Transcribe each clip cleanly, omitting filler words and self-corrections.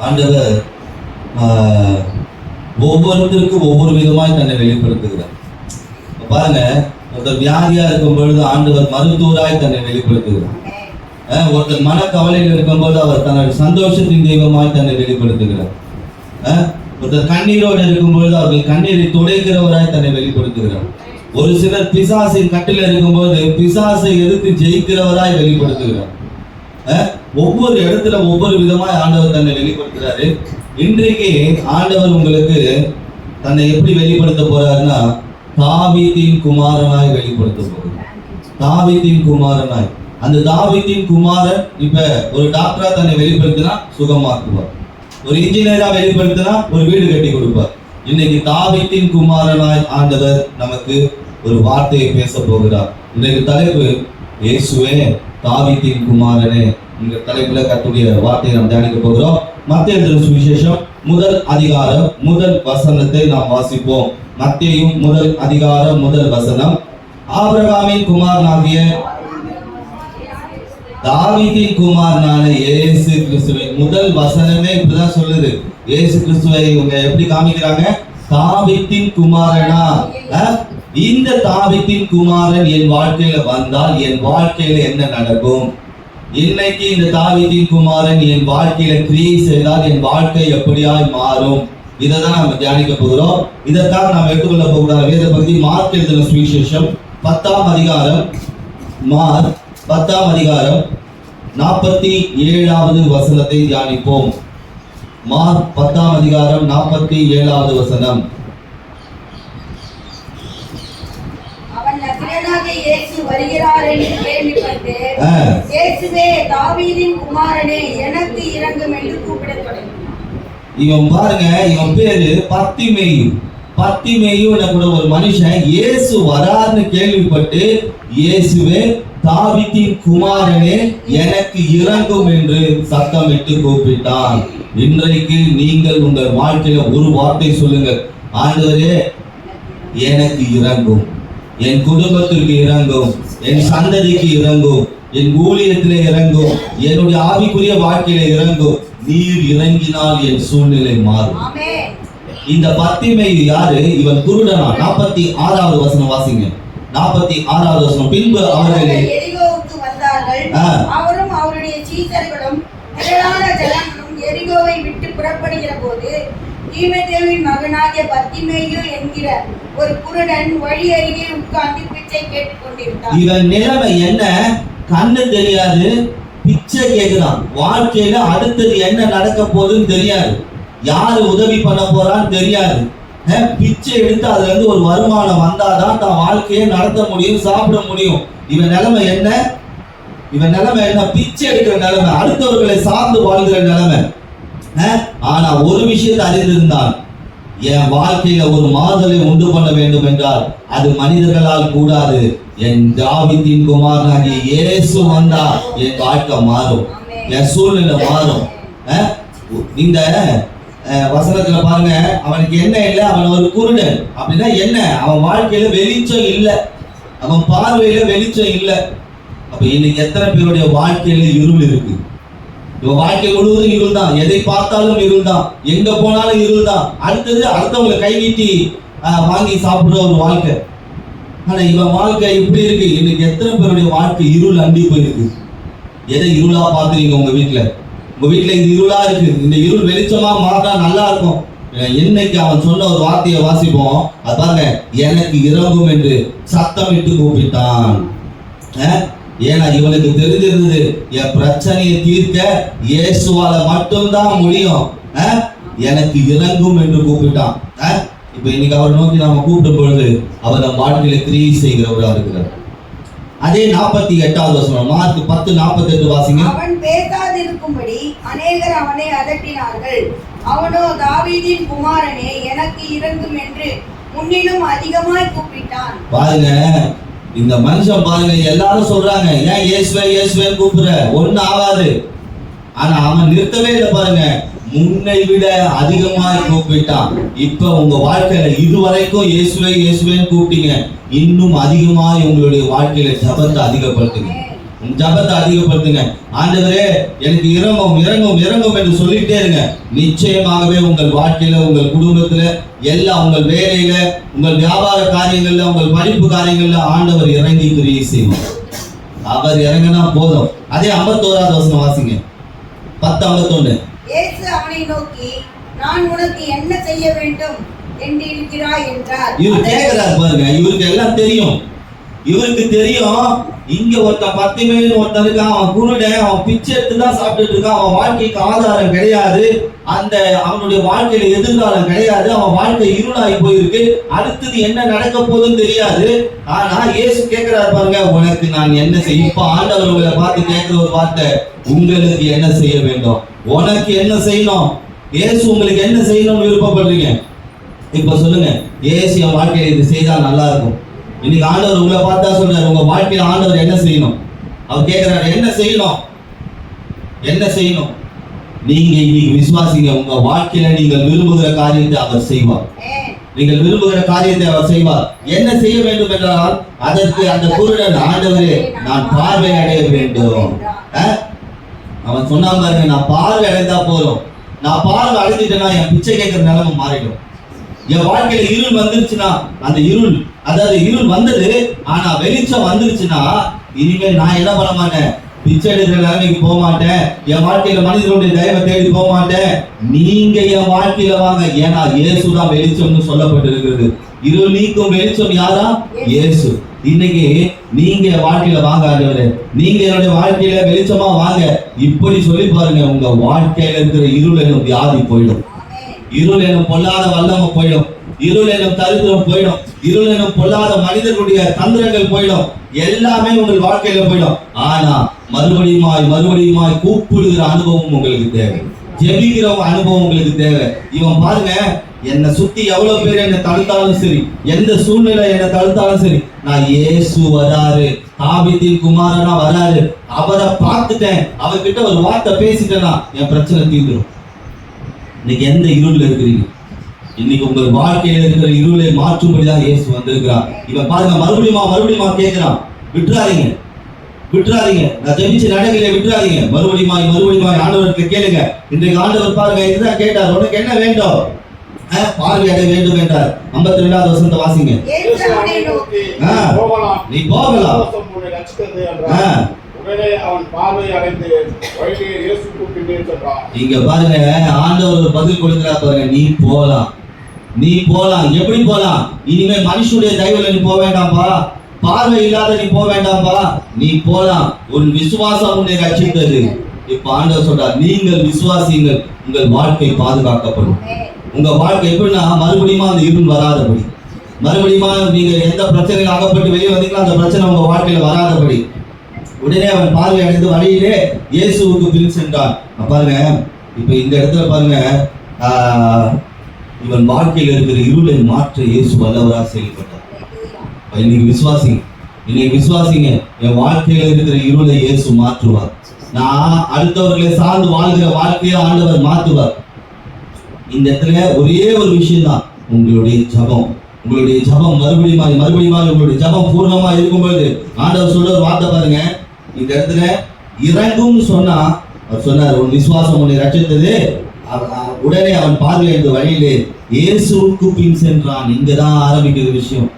ஆண்டவர் ஒவ்வொருத்தருக்கும் ஒவ்வொரு விதமாய் தன்னை வெளிப்படுத்துகிறார். பாருங்க, ஒருத்தர் வியாதியா இருக்கும் பொழுது ஆண்டவர் மருத்துவராய் தன்னை வெளிப்படுத்துகிறார். ஒருத்தர் மனக்கவலையில் இருக்கும்போது அவர் தன்னுடைய சந்தோஷத்தின் தெய்வமாய் தன்னை வெளிப்படுத்துகிறார். ஒருத்தர் கண்ணீரோடு இருக்கும்பொழுது அவர்கள் கண்ணீரை துடைக்கிறவராய் தன்னை வெளிப்படுத்துகிறார். ஒரு சிலர் பிசாசின் கட்டில இருக்கும்போது பிசாசை எதிர்த்து ஜெயிக்கிறவராய் வெளிப்படுத்துகிறார். ஒவ்வொரு இடத்துல ஒவ்வொரு விதமாய் ஆண்டவர் தன்னை வெளிப்படுத்துறாரு. இன்றைக்கு ஆண்டவர் உங்களுக்கு தன்னை எப்படி வெளிப்படுத்த போறாருன்னா, தாவீதின் குமாரனாய் வெளிப்படுத்த போறார். தாவீதின் குமாரனாய். அந்த தாவீதின் குமாரன் இப்ப ஒரு டாக்டரா தன்னை வெளிப்படுத்தினா சுகமாக்குவார். ஒரு இன்ஜினியரா வெளிப்படுத்தினா ஒரு வீடு கட்டி கொடுப்பார். இன்னைக்கு தாவீதின் குமாரனாய் ஆண்டவர் நமக்கு ஒரு வார்த்தையை பேச போகிறார். இன்றைக்கு தலைப்பு இயேசுவே தாவீதின் குமாரனே. இந்த தலைப்புல கர்த்தருடைய வார்த்தையை நாம் தியானிக்க போகிறோம். மத்தேயு எழுதின சுவிசேஷம் முதல் அதிகாரம் முதல் வசனத்தை நாம் வாசிப்போம். மத்தேயு முதல் அதிகாரம் முதல் வசனம். ஆபிரகாமின் குமாரனாகிய தாவீதின் குமாரனான இயேசு கிறிஸ்துவை, முதல் வசனமே இப்படிதான் சொல்லுது. இயேசு கிறிஸ்துவை இவங்க எப்படி காமிக்கிறாங்க? தாவீதின் குமாரனா. இந்த தாவீதின் குமாரன் என் வாழ்க்கையில வந்தால் என் வாழ்க்கையில என்ன நடக்கும்? இன்னைக்கு இந்த தாவீதின் குமாரன் என் வாழ்க்கையில கிரியை செய்தால் என் வாழ்க்கை எப்படியாய் மாறும்? இதைதான் நம்ம தியானிக்க போகிறோம். இதைத்தான் நாம் எடுத்துக்கொள்ள போகிற வேத பகுதி மார்க் எழுதின சுவிசேஷம் 10ஆம் அதிகாரம், மார்க் 10ஆம் அதிகாரம் 47வது வசனத்தை தியானிப்போம். மார்க் 10ஆம் அதிகாரம் 47வது வசனம். இயேசு வருகிறார் என்று கேள்விப்பட்டு, இயேசுவே தாவீதின் குமாரனே எனக்கு இரங்கும் என்று கூப்பிடத் தொடங்கினார். இவன் பாருங்க, இவன் பேரு பத்திமேயு. பத்திமேயு கூட ஒரு மனுஷன் இயேசு வரார்னு கேள்விப்பட்டு, இயேசுவே தாவீதின் குமாரனே எனக்கு இரங்கும் என்று சத்தமிட்டு கூப்பிட்டான். இன்றைக்கு நீங்கள் உங்கள் வாழ்க்கையில ஒரு வார்த்தை சொல்லுங்கள். ஆண்டவரே எனக்கு இரங்கும், என் குடும்பத்திற்கு இறங்கும், என் சந்ததிக்கு இறங்கும், என் ஊழியத்திலே இறங்கும், என்னுடைய ஆவிக்குரிய வாழ்க்கையில இறங்கும். நீர் இறங்கினால் என் சூழ்நிலை மாறும். இந்த பத்திமேயு யாரு? இவன் குருடனா. 46வது வசனம் வாசிங்க. 46வது வசனம். பின்பு அவர்கள் எரிகோவுக்கு வந்தார்கள். அவரும் அவருடைய சீடர்களும் திரளான ஜனங்களும் எரிகோவை விட்டு புறப்படுகிற போது, தீமேயுவின் மகனாகிய பத்திமேயு என்கிற ஒரு குருடன் வழி அருகே உட்கார்ந்து பிச்சை கேட்டுக் கொண்டிருந்தான். இவன் நிலைமை என்ன? கண்ணு தெரியாது, பிச்சை கேட்கிறான். வாழ்க்கையில அடுத்தது என்ன நடக்க போகுதுன்னு தெரியாது, யாரு உதவி பண்ண போறான்னு தெரியாது. பிச்சை எடுத்து அதுல இருந்து ஒரு வருமானம் வந்தாதான் தான் வாழ்க்கையை நடத்த முடியும், சாப்பிட முடியும். இவன் நிலைமை என்ன? இவன் நிலைமை என்ன? பிச்சை எடுக்கிற நிலைமை, அடுத்தவர்களை சார்ந்து வாழ்கிற நிலைமை. ஆனா ஒரு விஷயத்தை அறிந்திருந்தான், என் வாழ்க்கையில ஒரு மாறுதலை உண்டு பண்ண வேண்டும் என்றால் அது மனிதர்களால் கூடாது. என் தாவீதின் குமாரனாகிய இயேசு வந்தா என் வாழ்க்கை மாறும், என் சூழ்நிலை மாறும். இந்த வசனத்துல பாருங்க, அவனுக்கு என்ன இல்லை? அவன் ஒரு குருடன். அப்படின்னா என்ன? அவன் வாழ்க்கையில வெளிச்சம் இல்லை, அவன் பார்வையில வெளிச்சம் இல்லை. அப்ப இன்னைக்கு எத்தனை பேருடைய வாழ்க்கையில இருள் இருக்கு? இவன் வாழ்க்கை முழுவதும் இருள் தான், எதை பார்த்தாலும் இருள் தான், எங்க போனாலும் இருள் தான். அடுத்தது அடுத்தவங்களை கை நீட்டி வாங்கி சாப்பிடுற ஒரு வாழ்க்கை. ஆனா இவன் வாழ்க்கை இப்படி இருக்கு. இன்னைக்கு எத்தனை பேருடைய வாழ்க்கை இருள் அண்டி போயிருக்கு? எதை இருளா பாக்குறீங்க? உங்க வீட்டுல இது இருளா இருக்கு. இந்த இருள் வெளிச்சமா மாறினா நல்லா இருக்கும். இன்னைக்கு அவன் சொன்ன ஒரு வார்த்தையை வாசிப்போம். அது பாருங்க, எனக்கு இறங்கும் என்று சத்தமிட்டு கூப்பிட்டான். ஏன்னா இவனுக்கு தெரிஞ்சிருந்தது, என் பிரச்சனையை தீர்க்க இயேசுவால மட்டும்தான் முடியும். எனக்கு இறங்கும் என்று கூப்பிட்டான். இப்ப இன்னைக்கு அவரை நோக்கி நாம கூப்பிடும் பொழுது அவர் நம் வாழ்க்கையில கிரியை செய்கிறவராக இருக்கிறார். அதே 48வது வசனம், மார்க் 10:48 வாசிங்க. அவன் பேசாதிருக்கும்படி அநேகர் அவனை அதட்டினார்கள். அவனோ தாவீதின் குமாரனே எனக்கு இரங்கும் என்று முன்னிலும் அதிகமாய் கூப்பிட்டான். பாருங்க, இந்த மனுஷன் பாருங்க, எல்லாரும் சொல்றாங்க ஏன் இயேசுவே இயேசுவே கூப்பிடுற, ஒண்ணு ஆகாது. ஆனா அவன் நிறுத்தவே இல்லை. பாருங்க, முன்னை விட அதிகமாய் கூப்பிட்டான். இப்ப உங்க வாழ்க்கையில இதுவரைக்கும் இயேசுவே இயேசுவேன்னு கூப்பிட்டீங்க, இன்னும் அதிகமாய் உங்களுடைய வாழ்க்கையில ஜபத்தை அதிகப்படுத்துங்க. உங்க ஜபத்தை அதிகப்படுத்துங்க. ஆண்டவரே எனக்கு இறங்கும் இறங்கும் இறங்கும் என்று சொல்லிட்டே இருங்க. நிச்சயமாகவே உங்கள் வாழ்க்கையில, உங்கள் குடும்பத்துல, எல்லாம் உங்கள் வேலையில, உங்கள் வியாபார காரியங்கள்ல, உங்கள் படிப்பு காரியங்கள்ல ஆண்டவர் இறங்கி கிரியை செய்வார். அவர் இறங்கினா போதும். அதே 51வது வசனம் வாசிங்க. 10:51. இயேசு அவனை நோக்கி, நான் உனக்கு என்ன செய்ய வேண்டும் என்று இருக்கிறாய் என்றார். இவர் கேட்கிறார் பாருங்க, இவருக்கு எல்லாம் தெரியும். இவருக்கு தெரியும் இங்க ஒருத்தன் பத்திமேன்னு ஒருத்தன் இருக்கான், அவன் குருடன், அவன் பிச்சை எடுத்து தான் சாப்பிட்டுட்டு இருக்கான், அவன் வாழ்க்கைக்கு ஆதாரம் கிடையாது, அந்த அவனுடைய வாழ்க்கையில எதிர்காலம் கிடையாது, அவன் வாழ்க்கை இருளாகி போயிருக்கு, அடுத்தது என்ன நடக்க போகுதுன்னு தெரியாது. ஆனா இயேசு கேட்கிறார் பாருங்க, உனக்கு நான் என்ன செய்ய. இப்ப ஆண்டவர் உங்களை பார்த்து கேட்கிற ஒரு வார்த்தை, உங்களுக்கு என்ன செய்ய வேண்டும், உனக்கு என்ன செய்யணும், இயேசு உங்களுக்கு என்ன செய்யணும்னு விருப்பப்படுறீங்க. இப்ப சொல்லுங்க, இயேசு என் வாழ்க்கையில இது செய்தா நல்லா இருக்கும். இன்னைக்கு ஆண்டவர் உங்களை பார்த்தா சொல்றாரு, உங்க வாழ்க்கையில ஆண்டவர் என்ன செய்யணும். அவர் கேட்கிறாரு, என்ன செய்யணும், என்ன செய்யணும். நீங்க இன்னைக்கு விசுவாசிங்க, உங்க வாழ்க்கையில நீங்கள் விரும்புகிற காரியத்தை அவர் செய்வார். நீங்கள் விரும்புகிற காரியத்தை அவர் செய்வார். என்ன செய்ய வேண்டும் என்றால், அதற்கு அந்த குருடன், ஆண்டவரே நான் பார்வை அடைய வேண்டும். அவன் சொன்னான் பாருங்க, நான் பார்வை அடைந்தா போதும், நான் பார்வை அடைஞ்சிட்டேன்னா என் பிச்சை கேட்கிற நிலைமை மாறிடும். என் வாழ்க்கையில இருள் வந்துருச்சுன்னா, அந்த இருள், அதாவது இருள் வந்தது ஆனா வெளிச்சம் வந்துருச்சுன்னா, இனிமேல் நான் என்ன பண்ண மாட்டேன், பிச்சை எடுக்கிற நிலைமைக்கு போக மாட்டேன், என் வாழ்க்கையில மனிதனுடைய தயவை தேடி போக மாட்டேன். நீங்க என் வாழ்க்கையில வாங்க, ஏன்னா இயேசுதான் வெளிச்சம்னு சொல்லப்பட்டிருக்கிறது. இருள் நீக்கும் வெளிச்சம் யாரா? இயேசு. இன்னைக்கு நீங்க வாழ்க்கையில வாங்க, ஆண்டவரே நீங்க என்னுடைய வாழ்க்கையில வெளிச்சமா வாங்க, இப்படி சொல்லி பாருங்க, உங்க வாழ்க்கையில இருக்கிற இருள் எனும் வியாதி போயிடும், இருள் எனும் பொல்லாத வல்லமை போயிடும், இருள் எனும் தரித்திரம் போயிடும், இருள் எனும் பொல்லாத மனிதர்களுடைய தந்திரங்கள் போயிடும், எல்லாமே உங்கள் வாழ்க்கையில போயிடும். ஆனா மறுபடியுமாய் கூப்பிடுகிற அனுபவம் உங்களுக்கு தேவை, ஜெபிக்கிற அனுபவம் உங்களுக்கு தேவை. இவன் பாருங்க, என்னை சுத்தி எவ்வளவு பேர் என்னை தடுத்தாலும் சரி, எந்த சூழ்நிலை என்னை தடுத்தாலும் சரி, நான் இயேசு வராரு, தாவீதின் குமாரனா வராரு, அவரை பார்த்துட்டேன், அவர்கிட்ட ஒரு வார்த்தை பேசிட்டேன்னா என் பிரச்சனை தீர்ந்துடும். இன்னைக்கு எந்த இருள்ல இருக்கிறீங்க, இன்னைக்கு உங்கள் வாழ்க்கையில இருக்கிற இருளை மாற்றும்படிதான் இயேசு வந்திருக்கிறார். இவன் பாருங்க, மறுபடியும் கேட்கிறான், விட்டுறாதீங்க, நான் ஜெபிச்சு நடக்கல, விட்டுறாதீங்க, மறுபடியும் ஆண்டவருக்கு கேளுங்க. இன்றைக்கு ஆண்டவர் பாருங்க இதுதான் கேட்டார், உனக்கு என்ன வேண்டும், பார்வையடைய வேண்டும் என்றார். 52வது வசனத்தை வாசிங்க. நீ போகலாம். இங்க பாருங்க, ஆண்டவர் பதில் கொடுக்கிறார் பாருங்க, நீ போலாம். எப்படி போலாம்? இனிமே மனுஷனுடைய தயவுல நீ போக வேண்டாம்பா, பார்வை இல்லாத நீ போக வேண்டாம்பா, நீ போலாம், உன் விசுவாசம் உன்னை ரட்சித்தது. இப்ப ஆண்டவர் சொல்றார், நீங்கள் விசுவாசிங்கள், உங்கள் வாழ்க்கை பாதுகாக்கப்படும். உங்க வாழ்க்கை எப்படின்னா, மறுபடியும் அந்த இருள் வராதபடி, மறுபடியும் நீங்க எந்த பிரச்சனையில் அகப்பட்டு வெளியே வந்தீங்களோ அந்த பிரச்சனை உங்க வாழ்க்கையில வராதபடி. உடனே அவன் பார்வை அடைந்து வழியிலே இயேசுவுக்கு பின் சென்றான். பாருங்க, இப்ப இந்த இடத்துல பாருங்க, இவன் வாழ்க்கையில் இருக்கிற இருளை மாற்ற இயேசு வல்லவராக செயல்பட்டார். இன்னைக்கு விசுவாசிங்க, என் வாழ்க்கையில இருக்கிற இருளை இயேசு மாற்றுவார். நான் அடுத்தவர்களை சார்ந்து வாழ்கிற வாழ்க்கையை ஆண்டவர் மாற்றுவார். இந்த இடத்துல ஒரே ஒரு விஷயம் தான், உங்களுடைய ஜபம் மறுபடியும் உங்களுடைய ஜபம் பூர்ணமா இருக்கும்போது ஆண்டவர் சொல்ற ஒரு வார்த்தை பாருங்க, இந்த இடத்துல இறங்கும் சொன்னா, அவர் சொன்னார், உன் விசுவாசம் உன்னை ரட்சித்தது. உடனே அவன் பார்வையிட்ட வழியிலே இயேசுவுக்கு பின் சென்றான். இங்கதான் ஆரம்பிக்கிற விஷயம்.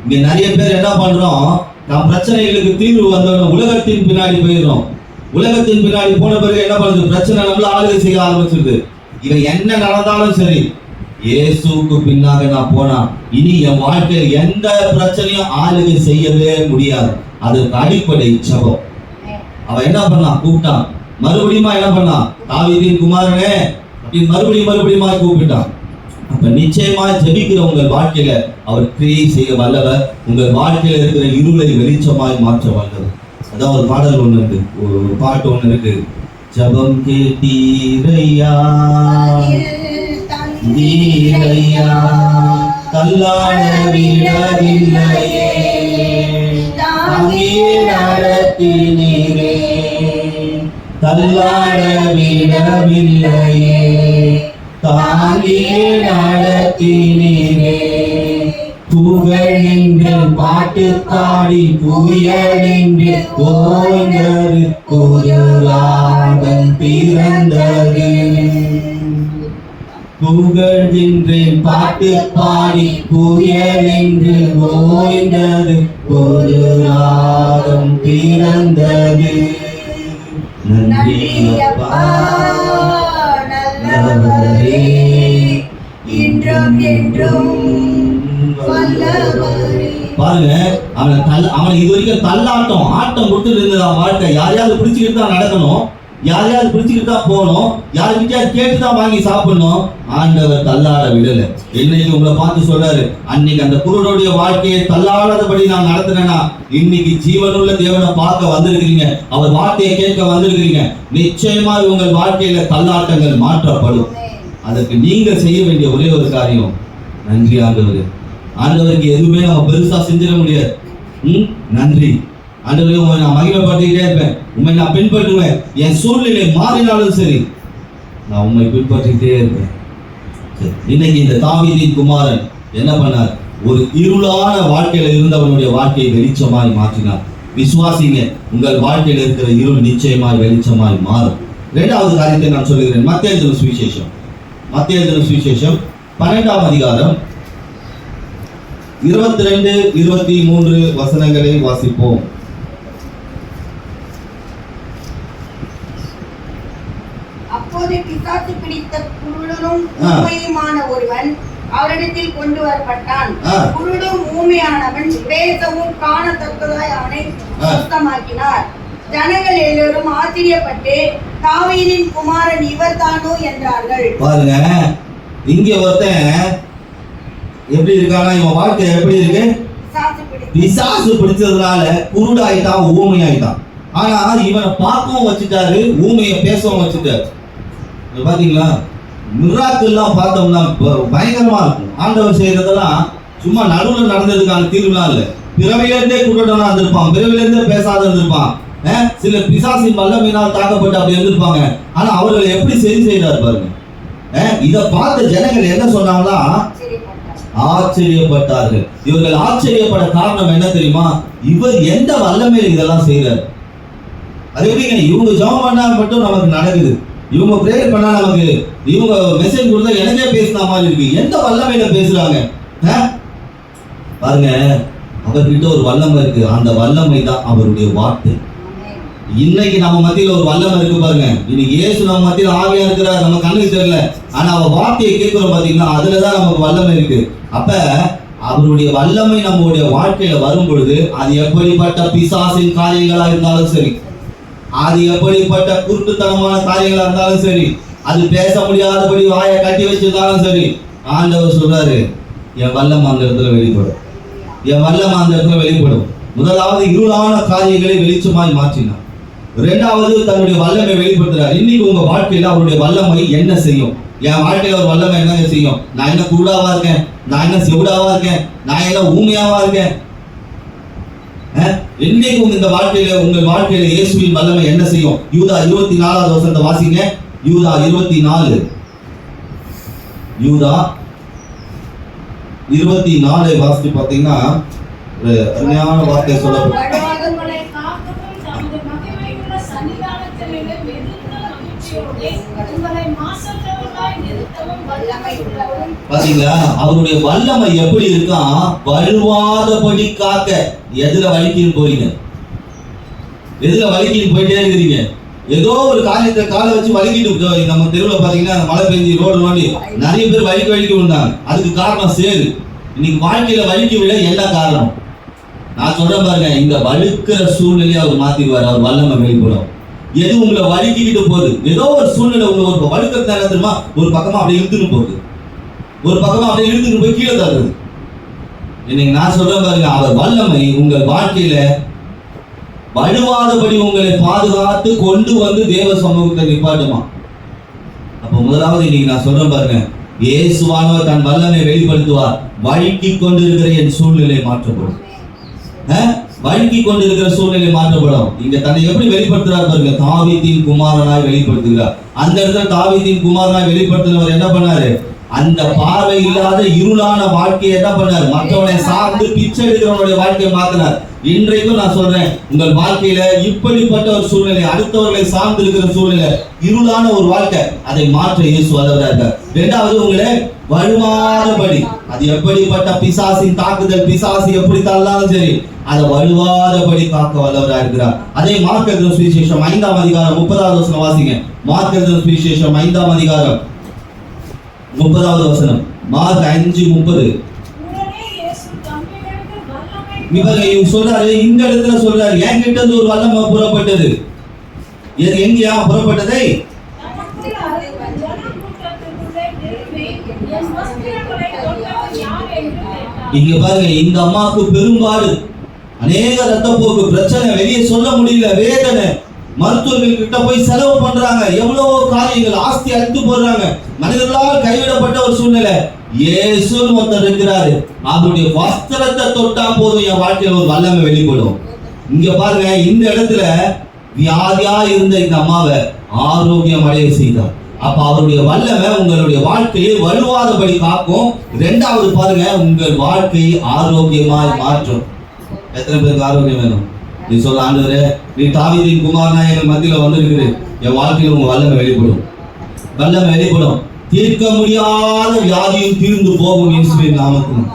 இங்க நிறைய பேர் என்ன பண்றோம், நம் பிரச்சனைகளுக்கு தீர்வு வந்தோம், உலகத்தின் பின்னாடி போயிடும். உலகத்தின் பின்னாடி போன பிறகு என்ன பண்ணுது, பிரச்சனை நம்மள ஆளுகை செய்ய ஆரம்பிச்சிருது. இவன் என்ன நடந்தாலும் சரி, இயேசுக்கு பின்னாக நான் போனா இனி என் வாழ்க்கையில் எந்த பிரச்சனையும் ஆளுகை செய்யவே முடியாது. அதற்கு அடிப்படை ஜெபம். அவன் என்ன பண்ணான், கூப்பிட்டான், மறுபடியும் என்ன பண்ணான், தாவீதின் குமாரனே அப்படின்னு மறுபடியும் கூப்பிட்டான். அப்ப நிச்சயமா ஜெபிக்கிற உங்கள் வாழ்க்கையில அவர் கிரியை செய்ய வல்லவர், உங்கள் வாழ்க்கையில இருக்கிற இருளை வெளிச்சமாய் மாற்ற வல்லவர். அதான் ஒரு பாடல் ஒண்ணு இருக்கு, ஒரு பாட்டு ஒண்ணு இருக்கு, ஜெபம் கேட்டீரையா தீரையா தள்ளாட விடவில்லையே தாங்கியே நடத்தினீரே தள்ளாட விடவில்லையே தாங்கியே நடத்தினீரே புகழென்று பாட்டு பாடி புயலென்று ஓய்ந்தது ஒரு ராகம் பிறந்தது. புகழ்கின்றேன் பாட்டு பாடி புயலென்று ஓய்ந்தது ஒரு ராகம் பிறந்தது. நன்றி அப்பா நல்லவரே, இன்றும் என்றும் வல்லவரே. பாருங்க, அவன் இது வரைக்கும் தள்ளாட்டம் ஆட்டம் கொடுத்துட்டு இருந்தது அவன் வாழ்க்கை. யாரையாவது பிடிச்சிக்கிட்டு தான் நடக்கணும், யாரையாவது பிடிச்சிக்கிட்டு தான் போகணும், யாருக்கிட்டயா கேட்டு தான் வாங்கி சாப்பிடணும். ஆண்டவர் தள்ளாட விடல. இன்னைக்கு உங்களை பார்த்து சொல்றாரு, அன்னைக்கு அந்த குருடோடைய வாழ்க்கையை தள்ளாடாதபடி நான் நடத்தினேன்னா இன்னைக்கு ஜீவனுள்ள தேவனை பார்க்க வந்திருக்கிறீங்க, அவர் வார்த்தையை கேட்க வந்திருக்கிறீங்க. நிச்சயமா உங்கள் வாழ்க்கையில தள்ளாட்டங்கள் மாற்றப்படும். அதற்கு நீங்க செய்ய வேண்டிய ஒரே ஒரு காரியம், நன்றி ஆண்டவர். ஆண்டவருக்கு எதுவுமே நம்ம பெருசா செஞ்சிட முடியாது. நன்றி ஆண்டவரே, உங்களை நான் மகிமைப்படுத்திக்கிட்டே இருப்பேன், உண்மை நான் பின்பற்றுவேன். என் சூழ்நிலை மாறினாலும் சரி நான் உண்மை பின்பற்றிக்கிட்டே இருப்பேன். இன்னைக்கு இந்த தாவீதின் குமாரன் என்ன பண்ணார்? ஒரு இருளான வாழ்க்கையில இருந்தவனுடைய வாழ்க்கையை வெளிச்சமாய் மாற்றினார். விசுவாசிங்க, உங்கள் வாழ்க்கையில் இருக்கிற இருள் நிச்சயமாய் வெளிச்சமாய் மாறும். இரண்டாவது காரியத்தை நான் சொல்லுகிறேன். மத்தேயு எழுதின சுவிசேஷம் 12ஆம் அதிகாரம் 22, 23 வசனங்களை வாசிப்போம். அப்போது பிசாசு பிடித்த குருடரும் ஊமையுமான ஒருவன் அவரிடத்தில் கொண்டு வரப்பட்டான். குருடும் ஊமையானவன் பேசவும் காணத்தக்கதாய் அவனை சுத்தமாக்கினார். ஜனங்கள் எல்லோரும் ஆச்சரியப்பட்டு தாவீதின் குமாரன் இவர்தானோ என்றார்கள். பாருங்க, இங்க ஒருத்தன் எப்படி இருக்கானா, இவன் வாழ்க்கை எப்படி இருக்கு? பிசாசு பிடிச்சதுனால குருடாயிட்டான், ஊமையாயிட்டான். ஆனா இவனை பார்க்கவும் வச்சுட்டாரு, ஊமையை பேசவும் வச்சுட்டாரு. பாத்தீங்களா, மிராக்கிள்லாம் பார்த்தோம்னா பயங்கரமா இருக்கும். ஆண்டவர் செய்யறதெல்லாம் சும்மா நடுவில் நடந்ததுக்கான தீர்வுலாம் இல்லை. பிறவிலிருந்தே குருடனா இருந்திருப்பான், பிறவிலிருந்தே பேசாத இருந்திருப்பான். சில பிசாசின் வல்லமையினால் தாக்கப்பட்டு அப்படி இருந்திருப்பாங்க. ஆனா அவர்கள் எப்படி சரி செய்தார் பாருங்க. இதை பார்த்த ஜனங்கள் என்ன சொன்னாங்களா? ஆச்சரியப்பட்டார்கள். இவர்கள் ஆச்சரியப்பட காரணம் என்ன தெரியுமா? இவர் எந்த வல்லமையில் இதெல்லாம் செய்யறாரு. அது எப்படிங்க? இவங்க ஜெபம் பண்ணா மட்டும் நமக்கு நடக்குது, இவங்க பிரேயர் பண்ணா நமக்கு, இவங்க மெசேஜ் கொடுத்தா எனக்கே பேசின மாதிரி இருக்கு. எந்த வல்லமையில பேசுறாங்க பாருங்க. அவர்கிட்ட ஒரு வல்லமை இருக்கு. அந்த வல்லமை தான் அவருடைய வார்த்தை. இன்னைக்கு நம்ம மத்தியில ஒரு வல்லமை இருக்கு பாருங்க. இன்னைக்கு இயேசு நம்ம மத்தியில ஆவியா இருக்கிறார், நம்ம கண்ணுக்கு தெரியல. ஆனா அவர் வார்த்தையை கேட்கிறோம் பாத்தீங்கன்னா, அதுலதான் நமக்கு வல்லமை இருக்கு. அப்ப அவருடைய வல்லமை நம்மளுடைய வாழ்க்கையில வரும் பொழுது, அது எப்படிப்பட்ட பிசாசின் காரியங்களா இருந்தாலும் சரி, அது எப்படிப்பட்ட குருட்டுத்தனமான காரியங்களா இருந்தாலும் சரி, அது பேச முடியாதபடி வாயை கட்டி வச்சிருந்தாலும் சரி, ஆண்டவர் சொல்றாரு, என் வல்லமை அந்த இடத்துல வெளிப்படும், என் வல்லமை அந்த இடத்துல வெளிப்படும். முதலாவது இருளான காரியங்களை வெளிச்சமாய் மாற்றினார். இரண்டாவது தன்னுடைய வல்லமை வெளிப்படுத்துறார். இன்னைக்கு உங்க வாழ்க்கையில அவருடைய வல்லமை என்ன செய்யும்? என் வாழ்க்கையில ஒரு வல்லமை என்ன செய்யும்? நான் என்ன குருடாவா இருக்கேன், நான் என்ன செவிடாவா இருக்கேன், நான் என்ன ஊமையாவா இருக்கேன்? இன்னைக்கு இந்த வாழ்க்கையில, உங்கள் வாழ்க்கையில இயேசுவின் வல்லமை என்ன செய்யும்? யூதா 24வது வசனத்தை வாசிங்க. யூதா 24 வாசிச்சு பாத்தீங்கன்னா ஒரு அருமையான வார்த்தை சொல்லப்படும். பாத்தீங்களா, அவருடைய வல்லமை எப்படி இருக்கா? வலுவாதபடி காக்க. எதுல வலிக்கின்னு போறீங்க? எதுல வலிக்கின்னு போயிட்டே இருக்கிறீங்க? ஏதோ ஒரு காரியத்தை காலை வச்சு வலிக்கிட்டு, நம்ம தெருவில் பாத்தீங்கன்னா மழை பெஞ்சு ரோடு நோண்டி நிறைய பேர் வலிக்க விழுந்தாங்க. அதுக்கு காரணம் சேரு. இன்னைக்கு வாழ்க்கையில வலிக்க விட என்ன காரணம்? நான் சொல்றேன் பாருங்க, இந்த வலுக்கிற சூழ்நிலையை அவர் மாத்திடுவார். அவர் வல்லமை வெளிப்படும். எது உங்களை வலிக்கிட்டு போகுது, ஏதோ ஒரு சூழ்நிலை உங்களை ஒரு வலுக்கத்தை என்ன தெரியுமா? ஒரு பக்கமா அப்படியே இழுத்துன்னு போகுது, ஒரு பக்கமா அப்படியே இழுத்துன்னு போய் கீழே தள்ளுது. இன்னைக்கு நான் சொல்றேன் பாருங்க, அவர் வல்லமை உங்கள் வாழ்க்கையில வலுவாதபடி உங்களை பாதுகாத்து கொண்டு வந்து தேவ சமூகத்தை நிப்பாட்டுமா. அப்ப முதலாவது இன்னைக்கு நான் சொல்றேன் பாருங்க, இயேசுவானவர் தன் வல்லமை வெளிப்படுத்துவார். வழுக்கி கொண்டு இருக்கிற என் சூழ்நிலை மாற்றப்படும். வழுக்கி கொண்டு இருக்கிற சூழ்நிலை மாற்றப்படும். இங்க தன்னை எப்படி வெளிப்படுத்துறார் பாருங்க, தாவீதின் குமாரனாய் வெளிப்படுத்துகிறார். அந்த இடத்துல தாவீதின் குமாரனாய் வெளிப்படுத்தினவர் என்ன பண்ணாரு? அந்த பார்வை இல்லாத இருளான வாழ்க்கையை என்ன பண்ணார்? மற்றவனை சார்ந்து பிச்சை எடுக்கிறவனுடைய வாழ்க்கையை மாத்தினார். இன்றைக்கும் நான் சொல்றேன், உங்கள் வாழ்க்கையில இப்படிப்பட்ட ஒரு சூழ்நிலை, அடுத்தவர்களை சார்ந்து இருக்கிற சூழ்நிலை, இருளான ஒரு வாழ்க்கை, அதை மாற்ற இயேசு வல்லவராக. இரண்டாவது, உங்களை வழுவாதபடி, அது எப்படிப்பட்ட பிசாசின் தாக்குதல், பிசாசு எப்படி தள்ளாலும் சரி, அதை வழுவாதபடி காக்க வல்லவராக இருக்கிறார். அதே மார்க் எழுதின சுவிசேஷம் 5ஆம் அதிகாரம் 30வது வசனம் வாசிங்க. மார்க் எழுதின சுவிசேஷம் 5ஆம் அதிகாரம் 30வது வசனம். மார்க் 5:30. இவர் சொல்றாரு, இந்த இடத்துல சொல்றாரு, என்கிட்ட இருந்து ஒரு வல்லமை புறப்பட்டது. எங்கயா புறப்பட்டதை? இங்க பாருங்க, இந்த அம்மாவுக்கு பெரும்பாடு, அநேக ரத்தப்போக்கு பிரச்சனை, வெளியே சொல்ல முடியல, வேதனை, மருத்துவர்கள் கிட்ட போய் செலவு பண்றாங்க, எவ்வளவோ காரியங்கள், ஆஸ்தி அழுத்து போடுறாங்க, மனிதர்களால் கைவிடப்பட்ட ஒரு சூழ்நிலை. இயேசுன்னு ஒருத்தர் இருக்கிறாரு, அவருடைய வஸ்திரத்தை தொட்டா போதும் என் வாழ்க்கையில ஒரு வல்லமை வெளிப்படும். இங்க பாருங்க, இந்த இடத்துல வியாதியா இருந்த இந்த அம்மாவை ஆரோக்கியம் அடைய செய்தார். அப்ப அவருடைய வல்லமை உங்களுடைய வாழ்க்கையை வலுவாதபடி காக்கும். இரண்டாவது பாருங்க, உங்கள் வாழ்க்கையை ஆரோக்கியமாய் மாற்றும். எத்தனை பேருக்கு ஆரோக்கியம் வேணும்? நீ சொல்ல, ஆண்டவரே, நீ தாவீதின் குமாரனா எங்கள் மத்தியில வந்திருக்கிறேன், என் வாழ்க்கையில் உங்க வல்லமை வெளிப்படும், வல்லமை வெளிப்படும். தீர்க்க முடியாத வியாதியும் தீர்ந்து போகும் இயேசுவின் நாமத்தில்.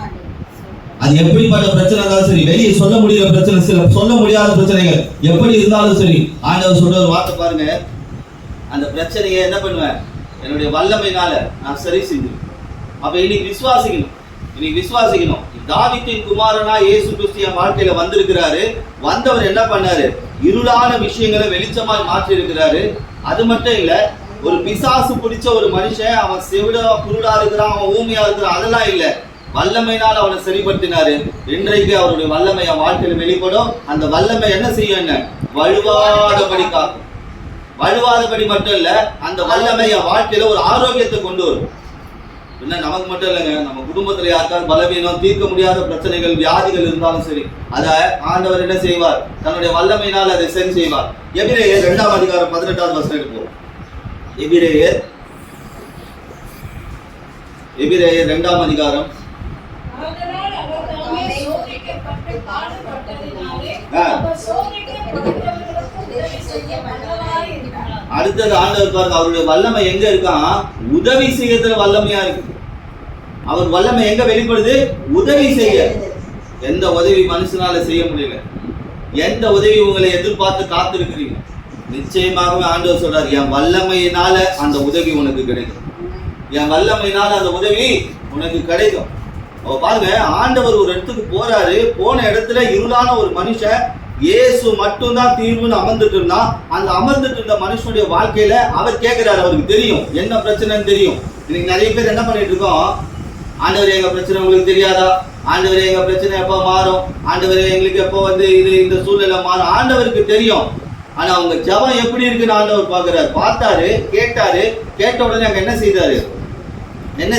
அது எப்படிப்பட்ட பிரச்சனை இருந்தாலும் சரி, வெளியே சொல்ல முடியாத பிரச்சனை, சில சொல்ல முடியாத பிரச்சனைகள் எப்படி இருந்தாலும் சரி, ஆண்டவர் சொல்ற ஒரு வார்த்தை பாருங்க, அந்த பிரச்சனையை என்ன பண்ணுவேன்? என்னுடைய வல்லமையினால நான் சரி செஞ்சேன். அப்ப இன்னைக்கு விசுவாசிக்கணும், இன்னைக்கு விசுவாசிக்கணும். தாவீதின் குமாரனா இயேசு கிறிஸ்து என் வாழ்க்கையில வந்திருக்கிறாரு. வந்தவர் என்ன பண்ணாரு? இருளான விஷயங்களை வெளிச்சமாய் மாற்றி இருக்கிறாரு. அது மட்டும் இல்ல, ஒரு பிசாசு பிடிச்ச ஒரு மனுஷன், அவன் செவிட குருடா இருக்கிறான், அவன் ஊமையா இருக்கிறான், அதெல்லாம் இல்ல, வல்லமையினால் அவனை சரிப்படுத்தினாரு. இன்றைக்கு அவருடைய வல்லமை என் வாழ்க்கையில வெளிப்படும். அந்த வல்லமை என்ன செய்யும்? என்ன வழுவாதபடி காக்கும். வழுவாதபடி மட்டும் இல்ல, அந்த வல்லமை என் வாழ்க்கையில ஒரு ஆரோக்கியத்தை கொண்டு வரும். என்ன நமக்கு மட்டும் இல்லைங்க, நம்ம குடும்பத்துல யாருக்காவது பலவீனம், தீர்க்க முடியாத பிரச்சனைகள், வியாதிகள் இருந்தாலும் சரி, அதை ஆண்டவர் என்ன செய்வார்? தன்னுடைய வல்லமையினால் அதை சரி செய்வார். எபிரேயர் 2ஆம் அதிகாரம் 18வது வசனம் எடுப்போம். எபிரேயர் 2ஆம் அதிகாரம். அடுத்தது ஆண்டவர் பாருங்க, அவருடைய வல்லமை எங்க இருக்கான்? உதவி செய்யறதுல வல்லமையா இருக்கு. அவர் வல்லமை எங்க வெளிப்படுது? உதவி செய்ய. எந்த உதவி மனுஷனால செய்ய முடியல, எந்த உதவி உங்களை எதிர்பார்த்து காத்திருக்கிறீங்க, நிச்சயமாகவே ஆண்டவர் சொல்றாரு, என் வல்லமையினால அந்த உதவி உனக்கு கிடைக்கும், என் வல்லமையினால அந்த உதவி உனக்கு கிடைக்கும். பாருங்க, ஆண்டவர் ஒரு இடத்துக்கு போறாரு, போன இடத்துல இருளான ஒரு மனுஷன், இயேசு மட்டும்தான் தீர்வுன்னு அமர்ந்துட்டு இருந்தா, அந்த அமர்ந்துட்டு இருந்த மனுஷனுடைய வாழ்க்கையில அவர் கேட்கிறாரு, அவருக்கு தெரியும் என்ன பிரச்சனைன்னு தெரியும். இன்னைக்கு நிறைய பேர் என்ன பண்ணிட்டு இருக்கோம்? ஆண்டவரே, எங்க பிரச்சனை உங்களுக்கு தெரியாதா? ஆண்டவரே, எங்க பிரச்சனை எப்போ மாறும்? ஆண்டவரே, எங்களுக்கு எப்போ இந்த சூழ்நிலை மாறும்? ஆண்டவருக்கு தெரியும். ஆனா அவங்க ஜெபம் எப்படி இருக்குன்னு ஆண்டவர் பாக்குறாரு. பார்த்தாரு, கேட்டாரு, கேட்ட உடனே அங்க என்ன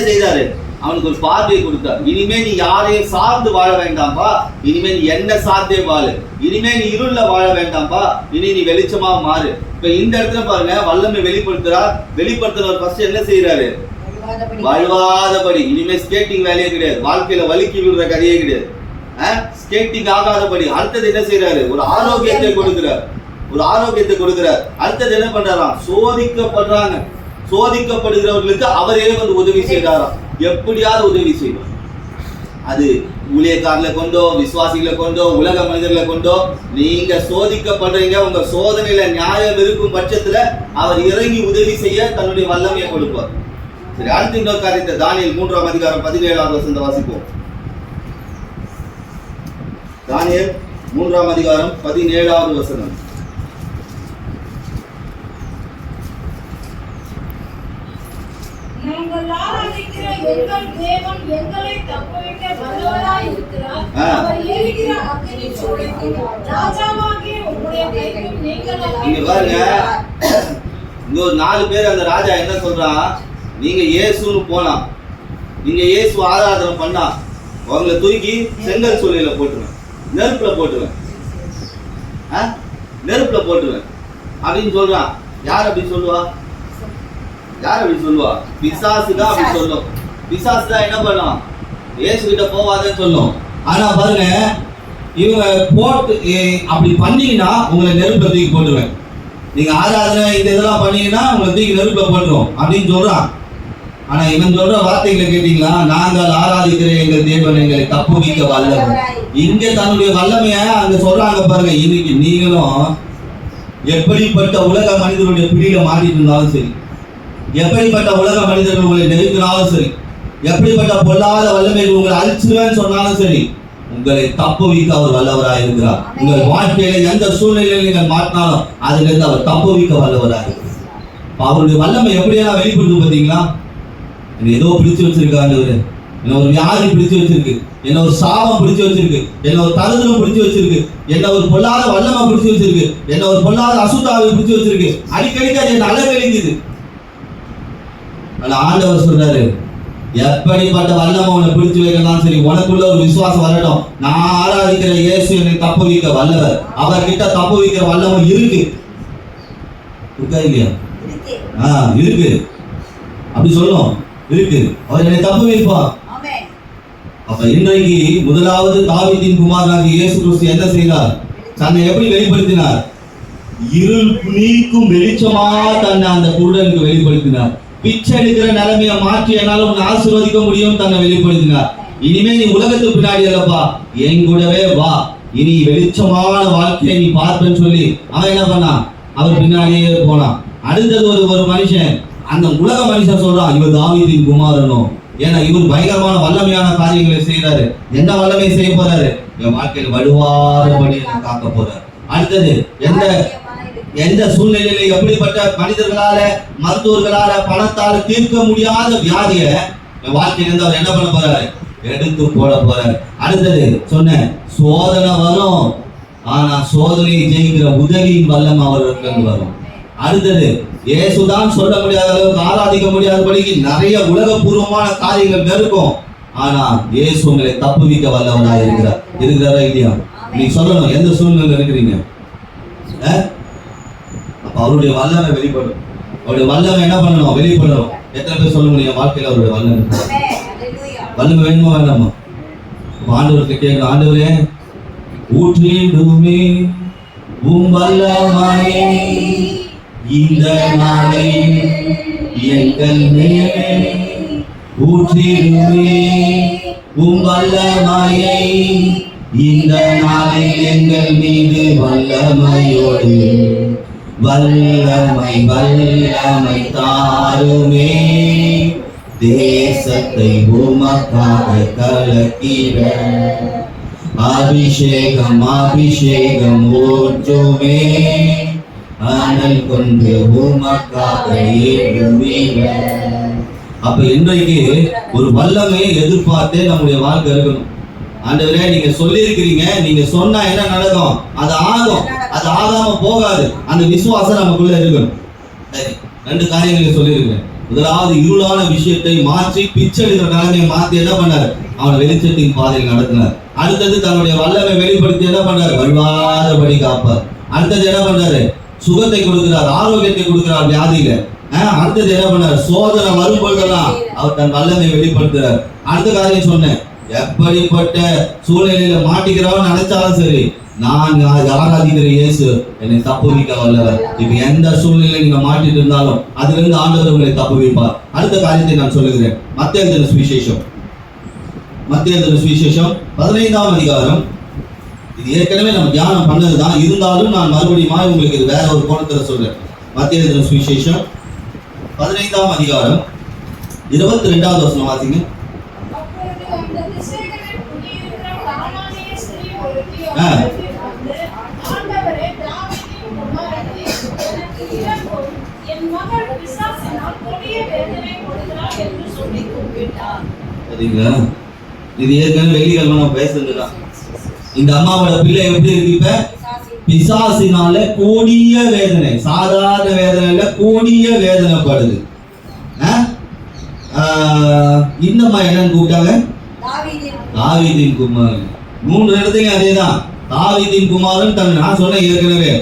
செய்தாரு? அவனுக்கு ஒரு பார்வையை கொடுத்தார். இனிமே நீ யாரையும் சார்ந்து வாழ வேண்டாம்பா, இனிமே நீ என்ன சார்ந்தே வாழு, இனிமே நீ இருள்ல வாழ வேண்டாம்பா, இனி நீ வெளிச்சமா மாறு. இப்ப இந்த இடத்துல பாருங்க, வல்லமை வெளிப்படுத்துறவர் ஃபர்ஸ்ட் என்ன செய்யறாரு? வழுவாதபடி. இனிமே ஸ்கேட்டிங் வேலையே கிடையாது, வாழ்க்கையில வலிக்கி விடுற கதையே கிடையாது, ஸ்கேட்டிங் ஆகாதபடி. அடுத்தது என்ன செய்யறாரு? ஒரு ஆரோக்கியத்தை கொடுக்கிறார். அடுத்தது என்ன பண்றாராம்? சோதிக்கப்படுகிறவர்களுக்கு அவரே உதவி செய்யறாராம். எப்படியாவது உதவி செய்வார். அது ஊழியக்காரர்களை கொண்டோ, விசுவாசிகளை கொண்டோ, உலக மனிதர்களை கொண்டோ, நீங்க சோதிக்கப்படுறீங்க, உங்க சோதனையில நியாயம் இருக்கும் பட்சத்துல அவர் இறங்கி உதவி செய்ய தன்னுடைய வல்லமையை கொடுப்பார். சரி, அடுத்த இன்னொரு காரியத்தை தானியேல் 3ஆம் அதிகாரம் 17வது வசனத்தை வாசிப்போம். தானியேல் 3ஆம் அதிகாரம் 17வது வசனம். நாங்கள் ஆராதிக்கிற எங்கள் தேவன் எங்களை தப்புவிக்க வல்லவராய் இருக்கிறார். அவர் எரிகிற அக்கினி சூளைக்கும் ராஜாவாகிய உம்முடைய கைக்கும் நீங்க பாருங்க, இங்க ஒரு 4 பேர் அந்த ராஜா என்ன சொல்றான்? நீங்க இயேசுன்னு போனா, நீங்க இயேசு ஆராதனை பண்ணா, அவங்களை தூக்கி செங்கல் சூளையில போட்டுருவேன், நெருப்புல போட்டுருவேன் அப்படின்னு சொல்றான். யார் அப்படி சொல்லுவா? பிசாசு தான் அப்படி சொல்லும். பிசாசு தான் என்ன பண்ணும், இயேசு கிட்ட போவாதேன்னு சொல்லும். ஆனா பாருங்க, இவங்க போட்டு அப்படி பண்ணீங்கன்னா உங்களை நெருப்புல தூக்கி போட்டுருவேன், நீங்க ஆராதனை இந்த இதெல்லாம் பண்ணீங்கன்னா உங்களை தூக்கி நெருப்புல போட்டுரும் அப்படின்னு சொல்றான். ஆனா இவன் சொல்ற வார்த்தைகளை கேட்டீங்களா, நாங்கள் ஆராதிக்கிற எங்கள் தேவன் எங்களை தப்புவிக்க வல்லவர். இங்க தன்னுடைய வல்லமைய அங்க சொல்றாங்க பாருங்க. இன்னைக்கு நீங்களும் எப்படிப்பட்ட உலக மனிதனுடைய பிடியில மாட்டிட்டு இருந்தாலும் சரி, எப்படிப்பட்ட உலக மனிதர்கள் உங்களை நெருக்கினாலும் சரி, எப்படிப்பட்ட பொல்லாத வல்லமைகள் உங்களை அழிச்சிருவேன்னு சொன்னாலும் சரி, உங்களை தப்புவிக்க அவர் வல்லவராக இருக்கிறார். உங்கள் வாழ்க்கையில எந்த சூழ்நிலையில் நீங்கள் மாட்டினாலும் அதுல இருந்து அவர் தப்புவிக்க வல்லவராக இருக்கிறார். அவருடைய வல்லமை எப்படியெல்லாம் வெளிப்படுத்து பார்த்தீங்களா? ஏதோ பிடிச்சு வச்சிருக்காங்க, என்ன ஒரு வியாதி பிடிச்சு வச்சிருக்கு, என்ன ஒரு சாபம் பிடிச்சு வச்சிருக்கு, என்ன ஒரு தருதலம் பிடிச்சு வச்சிருக்கு, என்ன ஒரு பொல்லாத வல்லமை பிடிச்சு வச்சிருக்கு, என்ன ஒரு பொல்லாத அசுத்தாவை பிடிச்சு வச்சிருக்கு. அடிக்கடிக்கு அது என்ன அலவெளிக்குது. ஆனா ஆண்டவர் சொல்றாரு, எப்படிப்பட்ட வல்லமை உன்னை பிடிச்சு வைக்கலாம் சரி, உனக்குள்ள ஒரு விசுவாசம் வரட்டும். நான் ஆராதிக்கிற இயேசு என்னை தப்புவிக்க வல்லவர், அவர்கிட்ட தப்புவிக்கிற வல்லமை இருக்கு. இருக்கா இல்லையா? இருக்கு. அப்படி சொல்லும், இருக்கு. அவர் என்னை தப்புவிப்பார். அப்ப இன்றைக்கு முதலாவது தாவீதின் குமாரனாகிய இயேசு கிறிஸ்து என்ன செய்தார்? தன்னை எப்படி வெளிப்படுத்தினார்? இருள் நீக்கும் வெளிச்சமா தன்னை அந்த குருடனுக்கு வெளிப்படுத்தினார். பிச்சை எடுக்கிற நிலைமையை மாற்றி என்னால உன்னை ஆசீர்வதிக்க முடியும் தன்னை வெளிப்படுத்தினார். இனிமே நீ உலகத்துக்கு பின்னாடி அல்லப்பா, என் கூடவே வா, இனி வெளிச்சமான வாழ்க்கையை நீ பார்ப்பேன்னு சொல்லி அவன் என்ன பண்ணான்? அவர் பின்னாடியே போனான். அடுத்தது ஒரு மனுஷன், அந்த உலக மனுஷன் சொல்றான், இவர் தாவீதின் குமாரனும். ஏன்னா இவர் பயங்கரமான வல்லமையான காரியங்களை செய்யறாரு. என்ன வல்லமை செய்ய போறாரு? என் வாழ்க்கையில் வலுவாதபடி காக்க போறாரு. அடுத்தது எந்த சூழ்நிலையில எப்படிப்பட்ட மனிதர்களால, மருத்துவர்களால, பணத்தால தீர்க்க முடியாத வியாதிய என் வாழ்க்கையிலிருந்து அவர் என்ன பண்ண போறாரு? எடுத்து போட போறாரு. அடுத்தது சொன்ன சோதனை வரும், ஆனா சோதனையை ஜெயிக்கிற உதவியின் வல்லம் அவர்களுக்கு வரும். அடுத்தது இயேசுதான் சொல்ல முடியாத அளவுக்கு ஆராதிக்க முடியாதபடிக்கு நிறைய உலகபூர்வமான காரியங்கள் இருக்கும். ஆனா இயேசு உங்களை தப்புவிக்க வல்லவனாக இருக்கிறாரா இல்லையா? நீ சொல்லணும், எந்த சூழ்நிலை இருக்கிறீங்க? அப்ப அவருடைய வல்லமை வெளிப்படும். அவருடைய வல்லமை என்ன பண்ணணும்? வெளிப்படணும். எத்தனை பேர் சொல்ல முடியும் வாழ்க்கையில அவருடைய வல்லமை வேணுமா வேண்டாமா? ஆண்டவருக்கு கேட்க, ஆண்டவரே ஊற்றிடுமே உம் வல்லமையை இந்த நாளில் எங்கள் மேலே ஊற்றிடுமே உம் வல்லமையை இந்த நாளில் எங்கள் மீது வல்லமையோடு வல்லமை வல்லமை தாருமே தேசத்தை உமக்காக கலக்கிட அபிஷேகம் அபிஷேகம் ஊற்றுமே அனல் கொண்டு உமக்காக ஏழுவீர. அப்ப இன்றைக்கு ஒரு வல்லமையை எதிர்பார்த்தே நம்முடைய வாழ்க்கை இருக்கணும். ஆண்டவரே நீங்க சொல்லி இருக்கிறீங்க, நீங்க சொன்னா என்ன நடக்கும்? அது ஆகும், அது ஆகாம போகாது. அந்த விசுவாசம் நமக்குள்ள இருக்கணும். சரி, 2 காரியங்களை சொல்லியிருக்கேன். முதலாவது இருளான விஷயத்தை மாற்றி பிச்சை எடுக்கிற நிலைமையை மாற்றி என்ன பண்ணாரு? அவனை வெளிச்சத்தின் பாதையில் நடத்தினார். அடுத்தது தன்னுடைய வல்லமை வெளிப்படுத்தி என்ன பண்ணாரு? வழுவாதபடி காப்பார். அடுத்தது என்ன பண்ணாரு? சுகத்தை கொடுக்கிறார், ஆரோக்கியத்தை கொடுக்கிறார் வியாதியில. அடுத்தது என்ன பண்ணாரு? சோதனை வரும்பொழுதெல்லாம் அவர் தன் வல்லமை வெளிப்படுத்துறார். அடுத்த காரியம் சொன்னேன், எப்படிப்பட்ட சூழ்நிலையில மாட்டிக்கிறவன் நினைச்சாலும் சரி, நான் ஆராதிக்கிற இயேசு என்னை தப்புவிக்க வல்லவர். இப்ப எந்த சூழ்நிலையில நீங்க மாட்டிட்டு இருந்தாலும் அதுல இருந்து ஆண்டவர் உங்களை தப்புவிப்பார். அடுத்த காரியத்தை நான் சொல்லுகிறேன். மத்தேயு எழுதின சுவிசேஷம் 15ஆம் அதிகாரம். இது ஏற்கனவே நம்ம தியானம் பண்ணதுதான், இருந்தாலும் நான் மறுபடியும் உங்களுக்கு இது வேற ஒரு கோணத்துல சொல்றேன். மத்தேயு எழுதின சுவிசேஷம் 15ஆம் அதிகாரம் 22வது வசனம் வாசிங்க. இது ஏற்கனவே வெள்ளிக்கிழமை நம்ம பேசுறதுதான். இந்த அம்மாவோட பிள்ளை எப்படி இருக்கு? இப்ப பிசாசினால கோடிய வேதனை, சாதாரண வேதனை இல்ல, கோடிய வேதனைப்படுது. இந்த அம்மா என்னன்னு கூப்பிட்டாங்க? தாவீதின் குமாரன். 3 இடத்துலயும் அதேதான், தாவீதின் குமாரன். நான் சொன்னேன் ஏற்கனவே,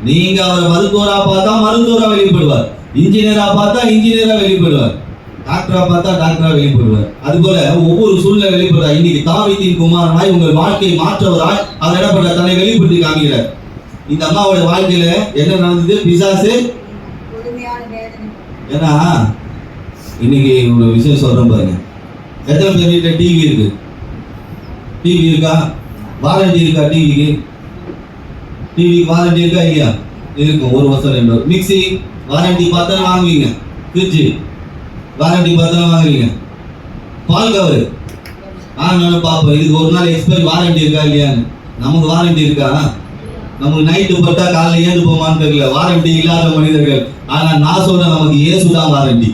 நீங்க அவரை மருத்துவரா பார்த்தா மருத்துவரா வெளிப்படுவார், இன்ஜினியரா பார்த்தா இன்ஜினியரா வெளிப்படுவார். டாக்டரா பார்த்தா டாக்டரா வெளிப்படுவார். அதுபோல ஒவ்வொரு சூழ்நிலை வெளிப்படுறார். இன்னைக்கு தாவீதின் குமாரனாய் உங்கள் வாழ்க்கையை மாற்றவராய் அவர் என்ன பண்றார்? தன்னை வெளிப்படுத்தி காமிக்கிறார். இந்த அம்மாவோட வாழ்க்கையில என்ன நடந்தது? பிசாசு கொடுமையான வேதனை. ஏன்னா இன்னைக்கு ஒரு விஷயம் சொல்றேன் பாருங்க. எத்தனை பேர் வீட்டுல டிவி இருக்கு? டிவி இருக்கா? வாரண்டி இருக்கா? டிவிக்கு வாரண்டி இருக்கா? இல்லையா? இருக்கும். 1 வருஷம் 2 வருஷம். மிக்ஸி வாரண்டி பார்த்தா வாங்குவீங்க. ஃப்ரிட்ஜ் வாரண்டி பார்த்தா வாங்குவீங்க. பால் கவர் நானும் பார்ப்போம், இதுக்கு ஒரு நாள் எக்ஸ்பைரி வாரண்டி இருக்கா இல்லையான்னு. நமக்கு வாரண்டி இருக்கா? நமக்கு நைட்டு பட்டா காலையில் ஏது போமான்னு தெரியல. வாரண்டி இல்லாத மனிதர்கள். ஆனா நான் சொல்றேன், நமக்கு இயேசு தான் வாரண்டி.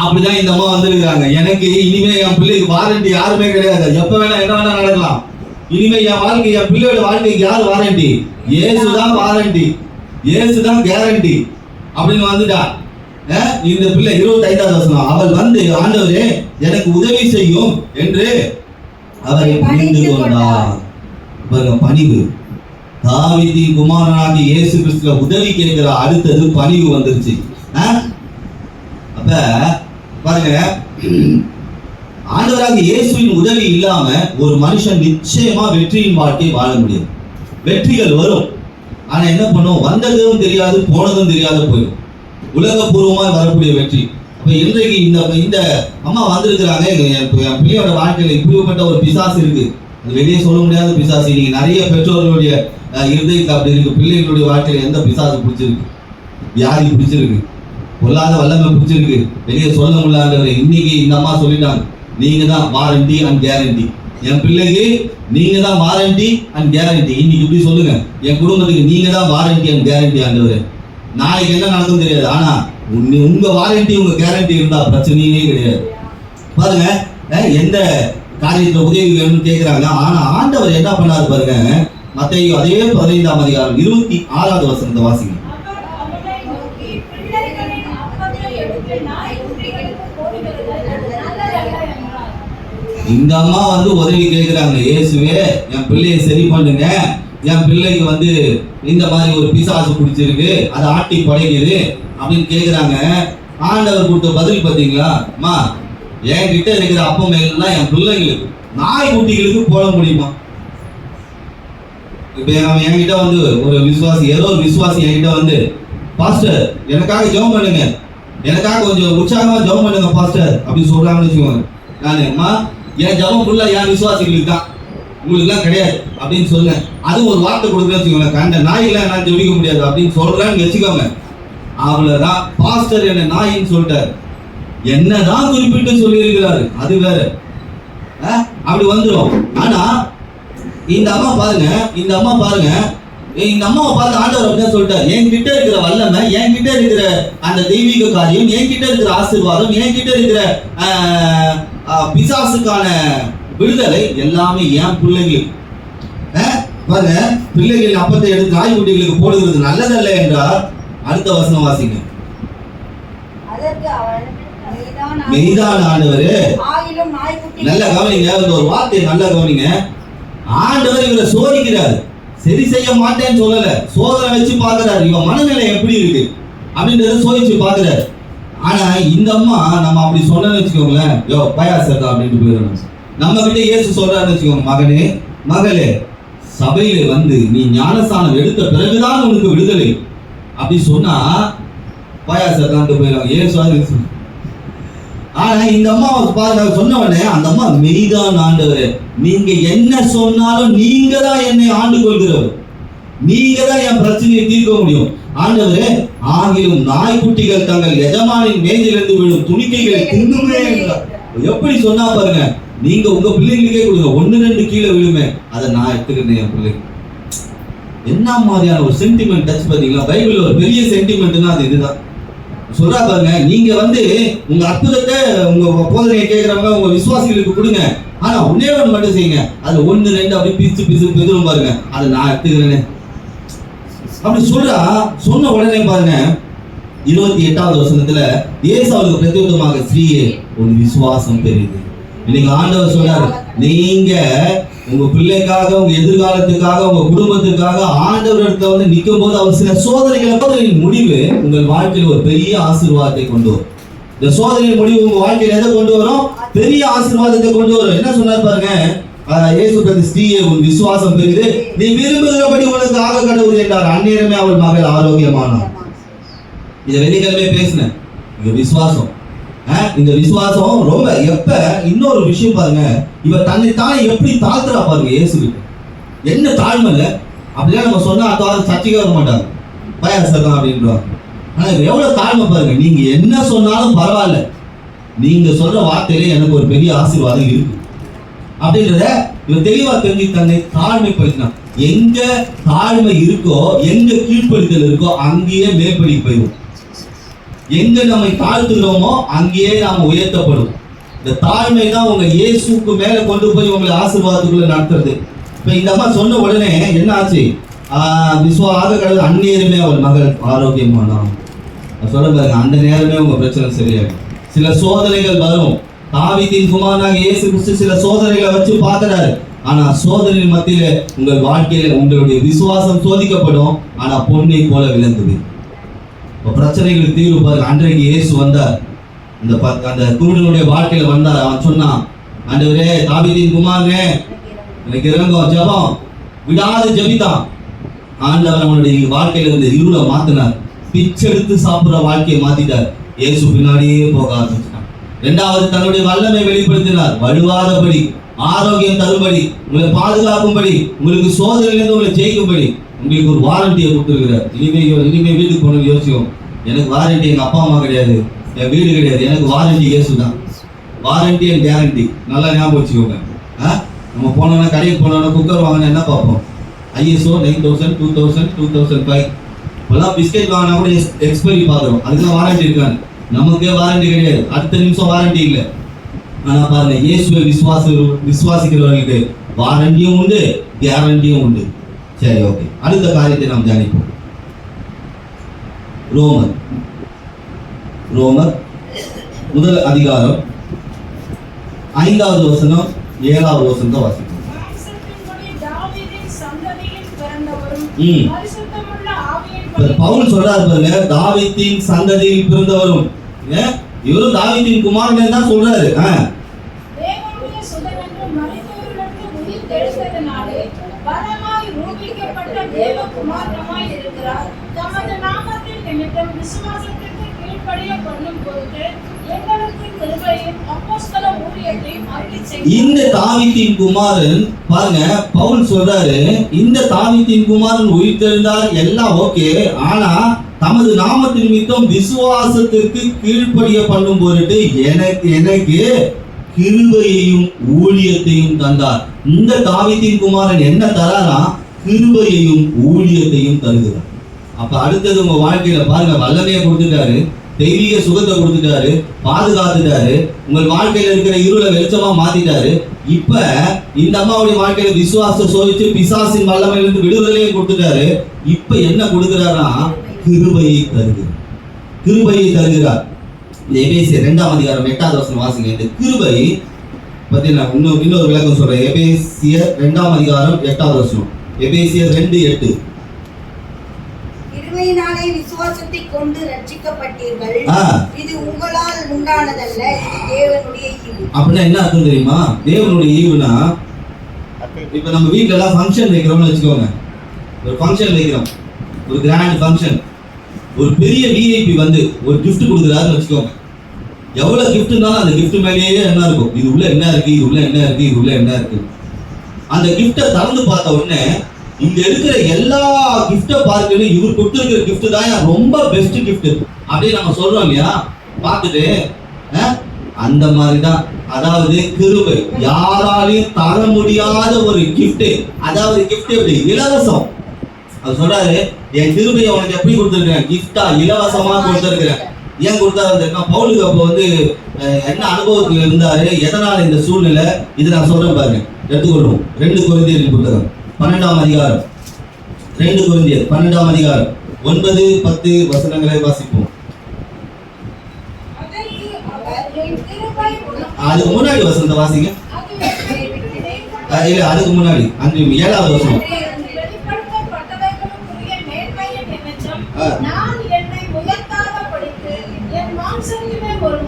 அப்படிதான் இந்த அம்மா வந்திருக்கிறாங்க. எனக்கு இனிமே என் பிள்ளைக்கு வாரண்டி யாருமே கிடையாது. எப்ப வேணா என்ன வேணா நடக்கலாம். இனிமே என் வாழ்க்கை, என் பிள்ளையோட வாழ்க்கைக்கு யார் வாரண்டி? இயேசு தான் வாரண்டி, இயேசு தான் கேரண்டி அப்படின்னு வந்துட்டா. இந்த பிள்ளை 25வது வசனம், அவள் வந்து ஆண்டவரே எனக்கு உதவி செய்யும் என்று அவரை பணிந்து கொண்டார். பணிவு. தாவீதின் குமாரனாகிய இயேசு கிறிஸ்துவ உதவி கேட்கிற அடுத்தது பணிவு வந்துருச்சு. அப்ப பாருங்க, ஆண்டவராகிய இயேசுவின் உதவி இல்லாம ஒரு மனுஷன் நிச்சயமா வெற்றியின் வாழ்க்கை வாழ முடியும். வெற்றிகள் வரும், ஆனா என்ன பண்ணும்? வந்ததும் தெரியாது, போனதும் தெரியாத போயிடும். உலகபூர்வமா வரக்கூடிய வெற்றி. அப்ப இன்றைக்கு இந்த அம்மா வந்திருக்கிறாங்க. என் பிள்ளையோட வாழ்க்கையில இப்படிப்பட்ட ஒரு பிசாசு இருக்கு, அது வெளியே சொல்ல முடியாத பிசாசு. நீங்க நிறைய பெற்றோர்களுடைய இருதயத்தில் அப்படி இருக்கு. பிள்ளைகளுடைய வாழ்க்கையில எந்த பிசாசு பிடிச்சிருக்கு? வியாதி பிடிச்சிருக்கு, பொல்லாத வல்லமை பிடிச்சிருக்கு, வெளியே சொல்ல முடியாத. இன்னைக்கு இந்த அம்மா சொல்லிட்டாங்க, நீங்க தான் வாரண்டி அண்ட் கேரண்டி. என் பிள்ளைக்கு நீங்க தான் வாரண்டி அண்ட் கேரண்டி. இன்னைக்கு இப்படி சொல்லுங்க, என் குடும்பத்துக்கு நீங்க தான் வாரண்டி அண்ட் கேரண்டி ஆண்டவரே. நாளைக்கு என்ன நடக்கும் தெரியாது, ஆனா உங்க வாரண்டி உங்க கேரண்டி இருந்தா பிரச்சனையே கிடையாது. பாருங்க, எந்த காரியத்துல உதவி வேணும்னு கேட்கிறாங்க. ஆனா ஆண்டவர் என்ன பண்ணாரு பாருங்க. மத்தேயு அதே 15ஆம் அதிகாரம் 26வது வசனத்தை வாசிங்க. இந்த அம்மா வந்து உதவி கேட்கிறாங்க. இயேசுவே என் பிள்ளையை சரி பண்ணுங்க, என் பிள்ளைக்கு வந்து இந்த மாதிரி ஒரு பிசாசு பிடிச்சிருக்கு, அதை ஆட்டி படைக்குது அப்படின்னு கேட்குறாங்க. ஆண்டவர் கொடுத்த பதில் பார்த்தீங்களா? அம்மா, என்கிட்ட இருக்கிற அப்பம் எல்லாம் என் பிள்ளைங்களுக்கு, நாய் குட்டிகளுக்கு போட முடியுமா? இப்போ என்கிட்ட வந்து ஒரு விசுவாசி, ஏதோ ஒரு விசுவாசி என்கிட்ட வந்து, பாஸ்டர் எனக்காக ஜெபம் பண்ணுங்க, எனக்காக கொஞ்சம் உற்சாகமா ஜெபம் பண்ணுங்க பாஸ்டர் அப்படின்னு சொல்றாங்கன்னு வச்சுக்கோங்க. நான் அம்மா, என் ஜெபம் ஃபுல்லா என் விசுவாசிகளுக்கு தான், உங்களுக்குலாம் கிடையாது அப்படின்னு சொல்லுங்க. அதுவும் ஒரு வார்த்தை கொடுக்குறேன்னு வச்சுக்கோங்க, அந்த நாயெல்லாம் நான் ஜெபிக்க முடியாது அப்படின்னு சொல்றேன்னு வச்சுக்கோங்க. அவ்வளவுதான், பாஸ்டர் என்ன நாயின்னு சொல்லிட்டாரு. என்னதான் குறிப்பிட்டு சொல்லி இருக்கிறாரு, அது வேற. அப்படி வந்துடும். ஆனா இந்த அம்மா பாருங்க, இந்த அம்மாவை பார்த்து ஆண்டவர் அப்படின்னு சொல்லிட்டாரு, என்கிட்ட இருக்கிற வல்லமை, என்கிட்ட இருக்கிற அந்த தெய்வீக காரியம், என்கிட்ட இருக்கிற ஆசீர்வாதம், என்கிட்ட இருக்கிற பிசாசுக்கான விடுதலை எல்லாமே என் பிள்ளைகளுக்கு. பாருங்க, பிள்ளைகளின் அப்பத்தை எடுத்து நாய்க்குட்டிகளுக்கு போடுகிறது நல்லதல்ல என்றார். அடுத்த வசனம் வாசிங்க. மெய்தான ஆண்டவரே, நல்ல கவனிங்க, இந்த ஒரு வார்த்தையை நல்ல கவனிங்க. ஆண்டவர் இவரை சோதிக்கிறார், சரி செய்ய மாட்டேன்னு சொல்லல, சோதனை வச்சு பார்க்கிறாரு, இவன் மனநிலை எப்படி இருக்கு அப்படின்றத சோதிச்சு பார்க்கிறாரு. ஆனா இந்த அம்மா நம்ம அப்படி சொன்னேன்னு வச்சுக்கோங்களேன், யோ பயாசதா அப்படின்ட்டு போயிடணும். நம்ம கிட்ட இயேசு சொல்றாருன்னு வச்சுக்கோங்க, மகனே மகளே, சபையில வந்து நீ ஞானஸ்தானம் எடுத்த பிறகுதான் உனக்கு விடுதலை அப்படி சொன்னா பயாசதான்ட்டு போயிடுவாங்க. இயேசு. ஆனா இந்த அம்மா சொன்ன உடனே அந்த அம்மா, மெய்தான் ஆண்டவரே, நீங்க என்ன சொன்னாலும் நீங்க தான் என்னை ஆண்டு கொள்கிறவர், நீங்க தான் என் பிரச்சனையை தீர்க்க முடியும் ஆண்டவரே. ஆகிலும் நாய்க்குட்டிகள் தங்கள் எஜமானின் மேஜிலிருந்து விழும் துணிக்கைகளை தின்னுமே என்றார். எப்படி சொன்னா பாருங்க, நீங்க உங்க பிள்ளைங்களுக்கே கொடுங்க, 1-2 கீழே விழுமே, அதை நான் எடுத்துக்கிட்டேன் என் பிள்ளைங்க. என்ன மாதிரியான ஒரு சென்டிமெண்ட் டச் பாத்தீங்களா? பைபிள்ல ஒரு பெரிய சென்டிமெண்ட்னா அது இதுதான். சொல்றா பாருங்க, நீங்க வந்து உங்க அற்புதத்தை, உங்க போதனையை கேட்கிறவங்க உங்க விசுவாசிகளுக்கு கொடுங்க, ஆனா ஒன்னே ஒன்று மட்டும் செய்யுங்க, அது 1-2 அப்படி பிச்சு பிதுரும் பாருங்க, அதை நான் எடுத்துக்கிறேன்னு அப்படி சொல்றா. சொன்ன உடனே பாருங்க 28வது வசனத்துல, இயேசு அவருக்கு பிரத்யுத்தரமாக, ஸ்ரீயே ஒரு விசுவாசம் பெரியது. இன்னைக்கு ஆண்டவர் சொல்றாரு, நீங்க உங்க பிள்ளைக்காக, உங்க எதிர்காலத்துக்காக, உங்க குடும்பத்துக்காக ஆண்டவர் இடத்துல வந்து நிற்கும் போது அவர் சில சோதனைகளின் முடிவு உங்கள் வாழ்க்கையில் ஒரு பெரிய ஆசீர்வாதத்தை கொண்டு வரும். இந்த சோதனை முடிவு உங்க வாழ்க்கையில எதை கொண்டு வரும்? பெரிய ஆசீர்வாதத்தை கொண்டு வரும். என்ன சொன்னார் பாருங்க, இயேசு கிறிஸ்து, ஸ்திரீயே உன் விசுவாசம் பெரிது, நீ விரும்புகிறபடி உனக்கு ஆக கடவுள் என்றார். அந்நேரமே அவள் மகள் ஆரோக்கியமானார். இதை வெள்ளிக்கிழமை பேசினேன். இந்த விசுவாசம், இந்த விசுவாசம் ரொம்ப எப்ப இன்னொரு விஷயம் பாருங்க, இவ தன்னை தானே எப்படி தாழ்த்துறா பாருங்க. இயேசுக்கு என்ன தாழ்மை இல்லை. அப்படிலாம் நம்ம சொன்னா அடுத்த சர்ச்சைக்கு வர மாட்டாங்க, பயசம் அப்படின்றாங்க. ஆனா இது எவ்வளவு தாழ்மை பாருங்க. நீங்க என்ன சொன்னாலும் பரவாயில்ல, நீங்க சொல்ற வார்த்தையிலே எனக்கு ஒரு பெரிய ஆசீர்வாதம் இருக்கு அப்படின்றத இவன் தெளிவா தெரிஞ்சு தன்னை தாழ்மைப்படுத்தினான். எங்க தாழ்மை இருக்கோ, எங்க கீழ்ப்படுத்தல் இருக்கோ, அங்கேயே மேற்படி போயிடும். எங்க நம்மை தாழ்த்துகிறோமோ அங்கேயே நாம உயர்த்தப்படும். இந்த தாழ்மை தான் உங்க இயேசுக்கு மேல கொண்டு போய் உங்களை ஆசீர்வாதத்துக்குள்ள நடத்துறது. இப்ப இந்த அம்மா சொன்ன உடனே என்ன ஆச்சு? விசுவாச கடவுள் அந்நேரமே அவள் மகள் ஆரோக்கியமானான். சொல்ல பாருங்க, அந்த நேரமே உங்க பிரச்சனை சரியாகும். சில சோதனைகள் வரும். தாவீதின் குமாரனாக இயேசு கிறிஸ்து சில சோதனைகளை வச்சு பார்க்கிறாரு. ஆனா சோதனை மத்தியில உங்கள் வாழ்க்கையில உங்களுடைய விசுவாசம் சோதிக்கப்படும். ஆனா பொன்னை போல விளங்குது. பிரச்சனைகளுக்கு தீர்வு பாருங்க. அன்றைக்கு இயேசு வந்தார், அந்த குருடனுடைய வாழ்க்கையில வந்தார். அவன் சொன்னான், ஆண்டவரே தாவீதின் குமாரனே எனக்கு இறங்கும். ஜெபம் விடாது ஜெபித்தான். ஆண்டவர் அவனுடைய வாழ்க்கையில இருந்து இருளை மாத்தினார். பிச்செடுத்து சாப்பிடுற வாழ்க்கையை மாத்திட்டார். இயேசு பின்னாடியே போக ஆரம்பிச்சான். இரண்டாவது, தன்னுடைய வல்லமை வெளிப்படுத்தினார். வலுவாதபடி, ஆரோக்கியம் தரும்படி, உங்களை பாதுகாக்கும்படி, உங்களுக்கு சோதனையிலிருந்து உங்களை ஜெயிக்கும்படி உங்களுக்கு ஒரு வாரண்டியை கொடுத்துருக்கிறார். இனிமே வீட்டுக்கு போன யோசிக்கும், எனக்கு வாரண்டி எங்க அப்பா அம்மா கிடையாது, என் வீடு கிடையாது, எனக்கு வாரண்டி இயேசு தான். வாரண்டி அண்ட் கேரண்டி நல்லா ஞாபகம் வச்சுக்கோங்க. நம்ம போனோம்னா, கடைக்கு போனோம்னா குக்கர் வாங்கினா என்ன பார்ப்போம்? ISO 9000, 2000, 2005. இப்போல்லாம் பிஸ்கெட் வாங்கினா கூட எக்ஸ்பைரி பார்க்குறோம். அதுக்கெல்லாம் வாரண்டி இருக்காங்க. நமக்கே வாரண்டி கிடையாது, அடுத்த நிமிஷம் வாரண்டி இல்லை. ஆனா பாருங்க, இயேசுவை விசுவாசிக்கிறவர்களுக்கு வாரண்டியும் உண்டு, கேரண்டியும் உண்டு. சரி, ஓகே. அடுத்த காரியத்தை நாம் தியானிப்போம். ரோமர் முதல் அதிகாரம் 5வது வசனம் 7வது வசனத்தை வாசிப்போம். பவுல் சொல்றாரு பாருங்க, தாவீதின் சந்ததியில் பிறந்தவரும். இவரும் தாவீதின் குமாரன் தான் சொல்றாரு. இந்த தாவீதின் குமாரன் பாருங்க, பவுல் சொல்றாரு, இந்த தாவீதின் குமாரன் உயிர்த்தெழுந்தார், எல்லாம் ஓகே. ஆனா தமது நாமத்தின் நிமித்தம் விசுவாசத்திற்கு கீழ்ப்படிய பண்ணும் பொருட்டு எனக்கு கிருபையையும் ஊழியத்தையும் தந்தார். இந்த தாவீதின் குமாரன் என்ன தராரா? கிருபையையும் ஊழியத்தையும் தருகிறார். அப்ப அடுத்தது உங்க வாழ்க்கையில பாருங்க, வல்லமையை கொடுத்துட்டாரு, தெய்வீக சுகத்தை கொடுத்துட்டாரு, பாதுகாத்துட்டாரு, உங்கள் வாழ்க்கையில இருக்கிற இருளை வெளிச்சமா மாத்திட்டாரு. இப்ப இந்த அம்மாவுடைய வாழ்க்கையில விசுவாசத்தை சோதிச்சு பிசாசின் வல்லமையிலிருந்து விடுதலையும் கொடுத்துட்டாரு. இப்ப என்ன கொடுக்கிறாரா? கிருபையை தருகிறார். கிருபையை தருகிறார். இந்த எபேசியர் 2ஆம் அதிகாரம் 8வது வசனம் வாசிங்க. இந்த கிருபை பத்தி நான் இன்னொரு விளக்கம் சொல்றேன். எபேசியர் 2ஆம் அதிகாரம் 8வது வசனம். எபேசியர் 2:8. கிருபையினாலே விசுவாசத்தை கொண்டு ரட்சிக்கப்பட்டீர்கள், இது உங்களால் உண்டானதல்ல, இது தேவனுடைய ஈவு. அப்படின்னா என்ன அர்த்தம் தெரியுமா? தேவனுடைய ஈவுனா, இப்ப நம்ம வீட்டுல எல்லாம் ஃபங்க்ஷன் வைக்கிறோம்னு வச்சுக்கோங்க. ஒரு ஃபங்க்ஷன் வைக்கிறோம், ஒரு கிராண்ட் ஃபங்க்ஷன். ஒரு பெரிய விஐபி வந்து ஒரு கிஃப்ட் கொடுக்குறாருன்னு வச்சுக்கோங்க. எவ்வளவு கிஃப்ட் இருந்தாலும் அந்த கிஃப்ட் மேலேயே என்ன இருக்கும்? இது உள்ள என்ன இருக்கு, இது உள்ள என்ன இருக்கு, இது உள்ள என்ன இருக்கு. அந்த கிஃப்டை திறந்து பார்த்த உடனே இங்க இருக்கிற எல்லா கிஃப்டை பார்க்கணும், இவர் கொடுத்துருக்கிற கிஃப்ட் தான் ரொம்ப பெஸ்ட் கிஃப்ட் அப்படின்னு நம்ம சொல்றோம் இல்லையா? பார்த்துட்டு அந்த மாதிரிதான். அதாவது கிருபை யாராலையும் தர முடியாத ஒரு கிஃப்ட். அதாவது கிஃப்ட் எப்படி? இலவசம். அது சொல்றாரு, என் கிருபையை உனக்கு எப்படி கொடுத்துருக்கேன்? கிஃப்டா, இலவசமா கொடுத்துருக்கிறேன். ஏன் கொடுத்தாரு? பவுலுக்கு அப்போ வந்து என்ன அனுபவத்தில் இருந்தாரு, எதனால இந்த சூழ்நிலை, இது நான் சொல்றேன் பாருங்க, எடுத்துக்கொள்வோம். 2 கொரிந்தியர் புத்தகம் 12ஆம் அதிகாரம், 2 கொரிந்தியர் 12ஆம் அதிகாரம் 9, 10 வசனங்களை வாசிப்போம். அதுக்கு முன்னாடி வசனத்தை வாசிங்க. இல்ல, அதுக்கு முன்னாடி 7வது வசனம். நான் என்னை உயர்த்தாத படித்து என் மாம்சத்திலே ஒரு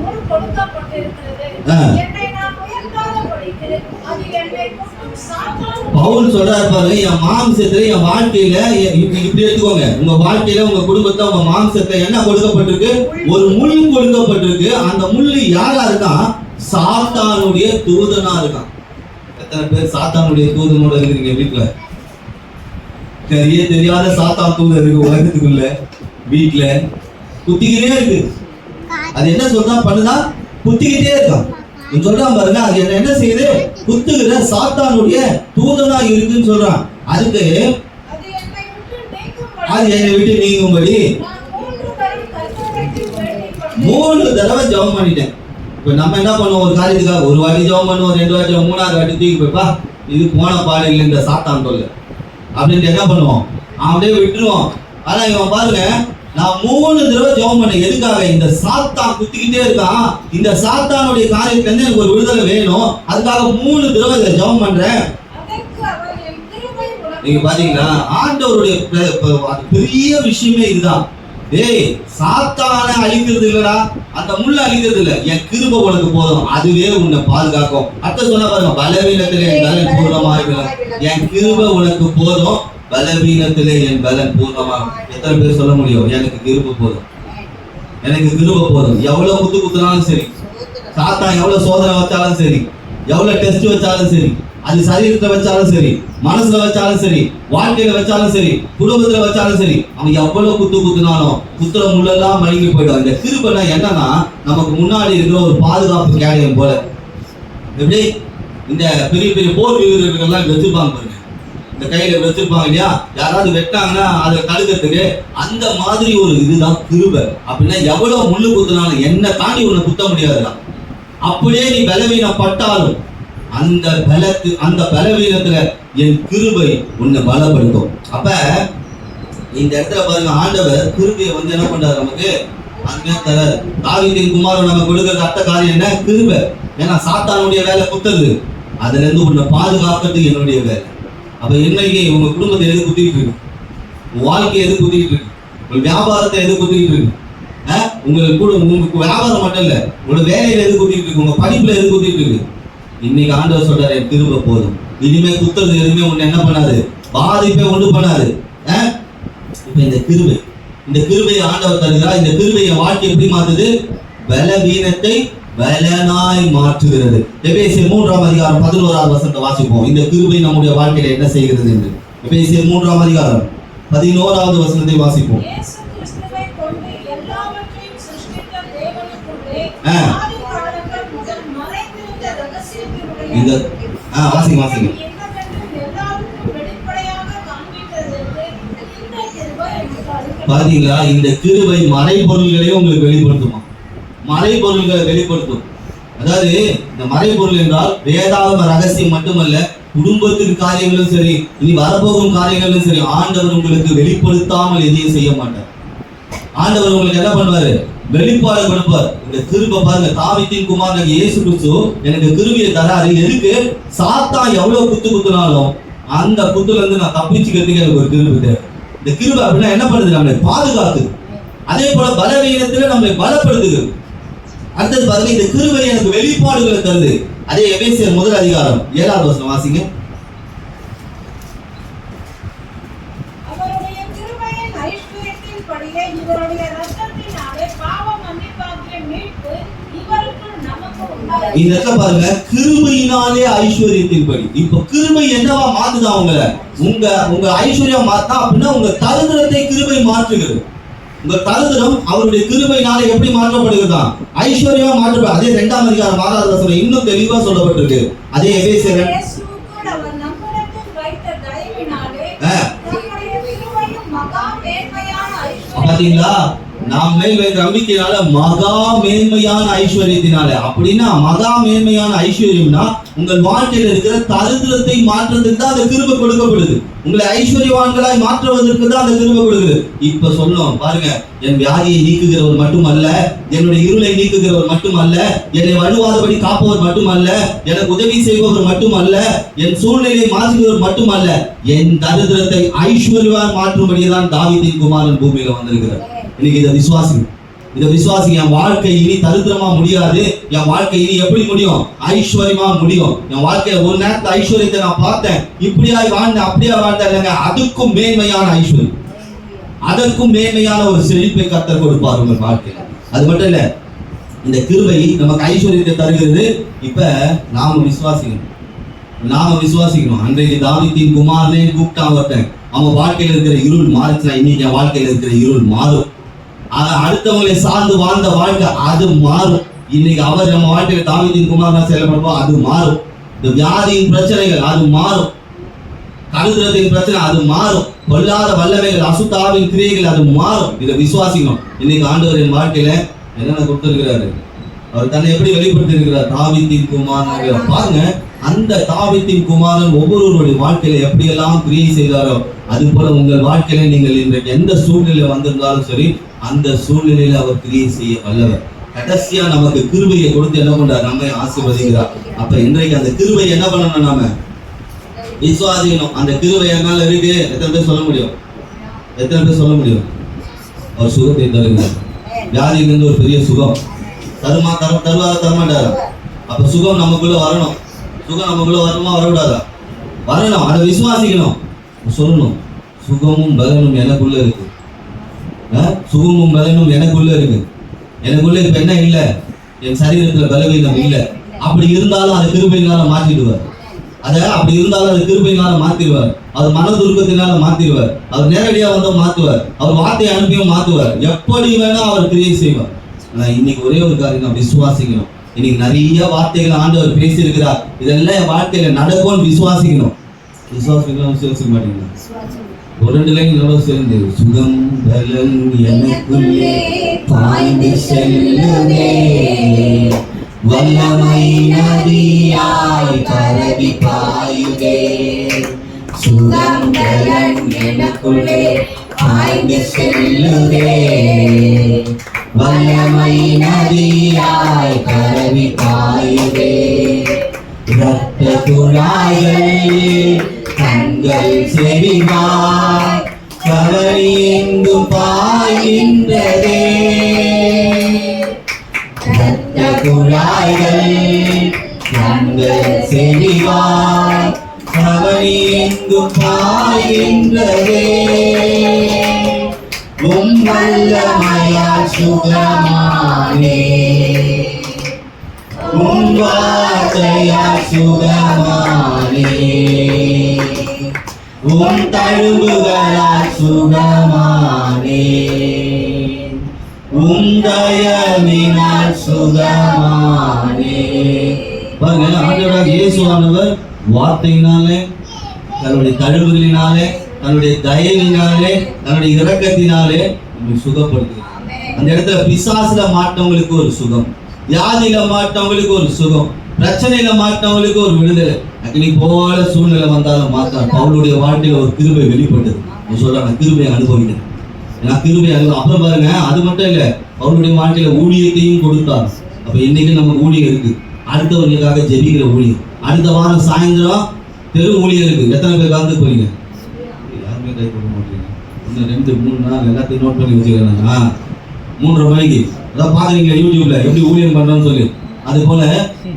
என்னை நான் உயர்த்தாதபடிக்கு அது என்னை கொட்டும் சாத்தான். பவுல் சொல்றாரு பாருங்க, என் மாம்சத்துல என் வாழ்க்கையில இப்படி எடுத்துக்கோங்க, உங்க வாழ்க்கையில உங்க குடும்பத்தை உங்க மாம்சத்தை என்ன கொடுக்கப்பட்டிருக்கு? ஒரு முள் கொடுக்கப்பட்டிருக்கு. அந்த முள்ளு யாரா இருக்கான்? சாத்தானுடைய தூதனா இருக்கான். எத்தனை பேர் சாத்தானுடைய தூதனோட இருக்கிறீங்க வீட்டுல? தெரியாத சாத்தான் தூதன் இருக்கு உலகத்துக்குள்ள. வீட்டுல குத்திக்கிட்டே இருக்கு. அது என்ன சொல்றா பண்ணுதா? குத்திக்கிட்டே இருக்கான். சொல்றான் பாருங்க, அது என்ன செய்யுது? குத்துகிற சாத்தானுடைய தூதனா இருக்குன்னு சொல்றான். அதுக்கு அது என்னை விட்டு நீங்கும்படி 3 தடவை ஜெபம் பண்ணிட்டேன். இப்ப நம்ம என்ன பண்ணுவோம்? ஒரு காரியத்துக்காக ஒரு வாட்டி ஜெபம் பண்ணுவோம், 2 வாட்டி, 3ஆவது வாட்டி தூக்கி போய்ப்பா, இது போன பாடு இல்லை இந்த சாத்தான் தொல்லை அப்படின்ட்டு என்ன பண்ணுவோம்? அப்படியே விட்டுருவோம். ஆனா இவன் பாருங்க, நான் 3 தடவை ஜெபம் பண்ணேன். எதுக்காக? இந்த சாத்தான் குத்திக்கிட்டே இருக்கான், இந்த சாத்தானுடைய காரியத்துல இருந்து எனக்கு ஒரு விடுதலை வேணும், அதுக்காக 3 தடவை இதை ஜெபம் பண்றேன். நீங்க பாத்தீங்களா, ஆண்டவருடைய பெரிய விஷயமே இதுதான். டேய், சாத்தான அழிக்கிறது இல்லடா, அந்த முள்ள அழிக்கிறது இல்ல, என் கிருபை உனக்கு போதும், அதுவே உன்னை பாதுகாக்கும். அடுத்த சொன்ன பாருங்க, பலவீனத்திலே என் பலன் பூர்ணமாகும். என் கிருபை உனக்கு போதும், பலவீனத்திலே என் பலன் பூர்ணமாகும். எத்தனை பேர் சொல்ல முடியும்? எனக்கு கிருபை போதும், எனக்கு கிருபை போதும். எவ்வளவு குத்துனாலும் சரி, சாத்தான் எவ்வளவு சோதனை வச்சாலும் சரி, எவ்வளவு டெஸ்ட் வச்சாலும் சரி, அது சரீரத்தை வச்சாலும் சரி, மனசுல வச்சாலும் சரி, வாழ்க்கையில வச்சாலும் சரி, குடும்பத்துல வச்சாலும் சரி, அவன் எவ்வளவு குத்துனாலும் குத்துற முள்ளெல்லாம் மயங்கி போயிடும். இந்த கிருபைனா என்னன்னா, நமக்கு முன்னாடி இருக்கிற ஒரு பாதுகாப்பு கேடயம் போல. எப்படி இந்த பெரிய பெரிய போர் வீரர்கள்லாம் வச்சிருப்பாங்க பாருங்க, இந்த கையில வச்சிருப்பாங்க இல்லையா, யாராவது வெட்டாங்கன்னா அதை தடுக்கிறதுக்கு, அந்த மாதிரி ஒரு இதுதான் கிருபை. அப்படின்னா எவ்வளவு முள்ளு குத்துனாலும் என்ன தாண்டி உன்னை குத்த முடியாதுதான். அப்படியே நீ பலவீனப்பட்டாலும் அந்த பலவீனத்துல என் கிருபை உன்னை பலப்படுத்தும். அப்ப இந்த இடத்துல பாருங்க, ஆண்டவர் கிருபையை என்ன பண்றாரு? நமக்கு அங்கே தர தாவீதின் குமாரன் நமக்கு கொடுக்கிற அர்த்த காரியம் என்ன? கிருபை. ஏன்னா சாத்தானுடைய வேலை குத்துறது, அதுல இருந்து உன்னை பாதுகாக்கிறது என்னுடைய வேலை. அப்ப இன்னைக்கு உங்க குடும்பத்தை எது குத்திக்கிட்டு இருக்கு? உங்க வாழ்க்கையை எது குத்திக்கிட்டு இருக்கு? உங்க வியாபாரத்தை எது குத்திக்கிட்டு இருக்கு? உங்களுக்கு வியாபாரம் மட்டும் இல்ல, உங்களோட வேலையில எது குத்திக்கிட்டு இருக்கு? உங்க படிப்புல எது குத்திக்கிட்டு இருக்கு? இன்னைக்கு ஆண்டவர் சொல்றாரு, என் கிருபை போதும், இனிமே குத்துறது எதுவுமே உன்னை என்ன பண்ணாது, பாதிப்பே ஒன்று பண்ணாது. இப்ப இந்த கிருபையை ஆண்டவர் தருகிறார். இந்த கிருபையை வாழ்க்கை எப்படி மாத்துது? பலவீனத்தை பலனாய் மாற்றுகிறது. எபேசியர் 3ஆம் அதிகாரம் 11ஆவது வசனத்தை வாசிப்போம். இந்த கிருபை நம்முடைய வாழ்க்கையில என்ன செய்கிறது என்று. எபேசியர் 3ஆம் அதிகாரம் 11ஆவது வசனத்தை வாசிப்போம். வாசிங்க. பாத்தீங்களா, இந்த கிருபை மறைபொருள்களையும் உங்களுக்கு வெளிப்படுத்துமா? மறைபொருள்களை வெளிப்படுத்தும். அதாவது இந்த மறைபொருள் என்றால் வேதாகம ரகசியம் மட்டுமல்ல, குடும்பத்தின் காரியங்களும் சரி, இனி வரப்போகும் காரியங்களும் சரி, ஆண்டவர் உங்களுக்கு வெளிப்படுத்தாமல் எதையும் செய்ய மாட்டார். ஆண்டவர் உங்களுக்கு என்ன பண்ணுவாரு? வெளிப்பாடு கொடுப்பார். இந்த கிருபை பாருங்க, தாவீதின் குமாரன் இயேசு கிறிஸ்து எனக்கு கிருபையை தராரு. எதுக்கு? சாத்தான் எவ்வளவு குத்துனாலும் அந்த குத்துல இருந்து நான் தப்பிச்சுக்கிறதுக்கு எனக்கு ஒரு கிருபை தேவை. இந்த கிருபை அப்படின்னா என்ன பண்ணுது? நம்மளை பாதுகாக்குது. அதே போல பலவீனத்துல நம்மளை பலப்படுத்துது. அடுத்தது பாருங்க, இந்த கிருபை எனக்கு வெளிப்பாடுகளை தருது. அதே எபேசியர் 1 அதிகாரம் 7ஆவது வசனம் வாசிங்க. இந்த இடத்துல பாருங்க, கிருபையினாலே ஐஸ்வர்யத்தின்படி. இப்ப கிருபை என்னவா மாத்துதா உங்க ஐஸ்வர்யம் மாத்தா அப்படின்னா உங்க தரித்திரத்தை கிருபை மாற்றுகிறது. உங்க தரித்திரம் அவருடைய கிருபையினாலே எப்படி மாற்றப்படுகிறதா? ஐஸ்வர்யமா மாற்றப்படும். அதே 2ஆம் அதிகாரம் 6ஆவது வசனம் இன்னும் தெளிவா சொல்லப்பட்டிருக்கு. அதே எபேசியர் பாத்தீங்களா, நாம் மேல் வைத்த நம்பிக்கையினால மகா மேன்மையான ஐஸ்வர்யத்தினால. அப்படின்னா மகா மேன்மையான ஐஸ்வர்யம்னா உங்கள் வாழ்க்கையில் இருக்கிற தரித்திரத்தை மாற்றுறதுக்கு தான் அந்த கிருபை கொடுக்கப்படுது. உங்களை ஐஸ்வர்யவான்களாய் மாற்றுவதற்கு தான் அந்த கிருபை கொடுக்குது. இப்ப சொல்லும் பாருங்க, என் வியாதியை நீக்குகிறவர் மட்டுமல்ல, என்னுடைய இருளை நீக்குகிறவர் மட்டுமல்ல, என்னை வலுவாதபடி காப்பவர் மட்டுமல்ல, எனக்கு உதவி செய்பவர் மட்டுமல்ல, என் சூழ்நிலையை மாற்றுகிறவர் மட்டுமல்ல, என் தரித்திரத்தை ஐஸ்வர்யவான் மாற்றும்படிதான் தாவீதின் குமாரன் பூமியில வந்திருக்கிறார். இன்னைக்கு இதை விசுவாசி. இதை விசுவாசிங்க. என் வாழ்க்கை இனி தரித்திரமா முடியாது. என் வாழ்க்கை இனி எப்படி முடியும்? ஐஸ்வர்யமா முடியும். என் வாழ்க்கையில ஒரு நேரத்துல ஐஸ்வர்யத்தை நான் பார்த்தேன், இப்படியாய் வாழ்ந்தேன், அப்படியே வாழ்ந்தேன் இல்லைங்க. அதுக்கும் மேன்மையான ஐஸ்வர்யம், அதற்கும் மேன்மையான ஒரு செழிப்பை கர்த்தர் கொடுப்பார் உங்க வாழ்க்கையில. அது மட்டும் இல்ல, இந்த கிருபை நமக்கு ஐஸ்வர்யத்தை தருகிறது. இப்ப நாம விசுவாசிக்கணும். அன்றைக்கு தாவீதின் குமாரனே கூப்பிட்டான் ஒருத்தன், அவன் வாழ்க்கையில இருக்கிற இருள் மாறுச்சுன்னா இன்னைக்கு என் வாழ்க்கையில இருக்கிற இருள் மாறும். அடுத்தவங்களை சார்ந்து வாழ்ந்த வாழ்க்கை அது மாறும். இன்னைக்கு அவர் நம்ம வாழ்க்கையில தாவீதின் குமாரனா செயல்படுவோம், அது மாறும். இந்த வியாதியின் பிரச்சனைகள் அது மாறும், கருதுறதின் பிரச்சனை அது மாறும், கொல்லாத வல்லமைகள் அசுத்தாவின் கிரியைகள் அது மாறும். இதை விசுவாசிக்கணும். இன்னைக்கு ஆண்டவர் என் வாழ்க்கையில என்னென்ன கொடுத்திருக்கிறாரு, அவர் தன்னை எப்படி வெளிப்படுத்தி இருக்கிறார்? தாவீதின் குமாரன். பாருங்க, அந்த தாவீதின் குமாரன் ஒவ்வொருவருடைய வாழ்க்கையில எப்படியெல்லாம் கிரியை செய்தாரோ அது போல உங்கள் வாழ்க்கையில நீங்கள் இன்றைக்கு எந்த சூழ்நிலை வந்திருந்தாலும் சரி, அந்த சூழ்நிலையில அவர் கிரியை செய்ய வல்லவர். கடைசியா நமக்கு கிருபையை கொடுத்து என்ன பண்றார்? நம்மை ஆசீர்வதிக்கிறார். அப்ப இன்றைக்கு அந்த கிருபை என்ன பண்ணணும்? நாம விசுவாசிக்கணும். அந்த கிருபை என்னால இருக்கு. எத்தனை பேர் சொல்ல முடியும்? அவர் சுகத்தை தருகிறார். வியாதியிலிருந்து ஒரு பெரிய சுகம் தரமாட்டாரா? அப்ப சுகம் நமக்குள்ள வரணும். சுகம் நமக்குள்ள வரணுமா, வரக்கூடாதா? வரணும். அதை விசுவாசிக்கணும், சொல்லணும். சுகமும் பலனும் எனக்குள்ள இருக்கு. சுகமும் பலனும் எனக்குள்ள இருக்கு. எனக்குள்ள இப்ப என்ன இல்ல? என் சரீரத்துல பலவீனம் இல்ல. அப்படி இருந்தாலும் அது கிருபையினால மாற்றிடுவார். அப்படி இருந்தாலும் அது கிருபையினால மாத்திடுவார். அவர் மன துர்க்கத்தினால மாத்திடுவார். அவர் நேரடியா வந்து மாத்துவார். அவர் வார்த்தையை அனுப்பியும் மாத்துவார். எப்படி வேணா அவர் கிரியை செய்வார். ஆனா இன்னைக்கு ஒரே ஒரு காரியம் நான் விசுவாசிக்கணும். இன்னைக்கு நிறைய வார்த்தைகள் ஆண்டவர் பேசி இருக்கிறார். இதெல்லாம் என் வாழ்க்கையில நடக்கும்னு விசுவாசிக்கணும். விசுவாசிக்க மாட்டீங்களா? ஒரு 2 லைன் எவ்வளவு சேர்ந்து, சுகம் பலன் எனக்குள்ளே பாய்ந்து செல்லுதே, வல்லமை நதியாய் பரவி பாயுதே. சுகம் பலன் எனக்குள்ளே பாய்ந்து செல்லுதே, வல்லமை நதியாய் பரவி பாயுதே. இரத்த குழாய்கள் கண்கள் செவிவாய் கவனி எங்கும் பாய்கின்றதே. இரத்த குழாய்கள் கண்கள் செவிவாய் கவனி எங்கும் பாய்கின்றதே. வல்லமையால் சுகமானே, வார்த்தையால் சுகமானே, தழும்புகளால் சுகமானே, தயவினால் சுகமானே. பாருங்க, ஆண்டவராக இயேசுவானவர் வார்த்தையினாலே, தன்னுடைய தழுவுகளினாலே, தன்னுடைய தயவினாலே, தன்னுடைய இரக்கத்தினாலே சுகப்படுத்துகிறார். அந்த இடத்துல பிசாசுல மாட்டவங்களுக்கு ஒரு சுகம், வியாதியில மாட்டவங்களுக்கு ஒரு சுகம், பிரச்சனையில மாட்டவங்களுக்கு ஒரு விடுதலை. அக்னி போல சூழ்நிலை வந்தாலும் மாத்தார். பவுலுடைய வாழ்க்கையில ஒரு கிருபை வெளிப்பட்டது. சொல்றாங்க, கிருபை அனுபவிக்கிறேன், நான் கிருபை அனுபவம். அப்புறம் பாருங்க, அது மட்டும் இல்ல, அவருடைய வாழ்க்கையில ஊழியத்தையும் கொடுத்தார். அப்ப இன்னைக்கு நமக்கு ஊழியம் இருக்கு, அடுத்தவர்களுக்காக ஜெபிக்கிற ஊழியம். அடுத்த வாரம் சாயந்தரம் தெரு ஊழியம் இருக்கு. எத்தனை பேர் கலந்து போறீங்க? யாருமே கை கொடுக்க மாட்டீங்க. 1 2 3 நாள் எல்லாத்தையும் நோட் பண்ணி வச்சுக்கிறாங்க. 3:30 மணிக்கு அதான் பாக்குறீங்களா யூடியூப்ல எப்படி ஊழியம் பண்றோம்னு சொல்லி. அது போல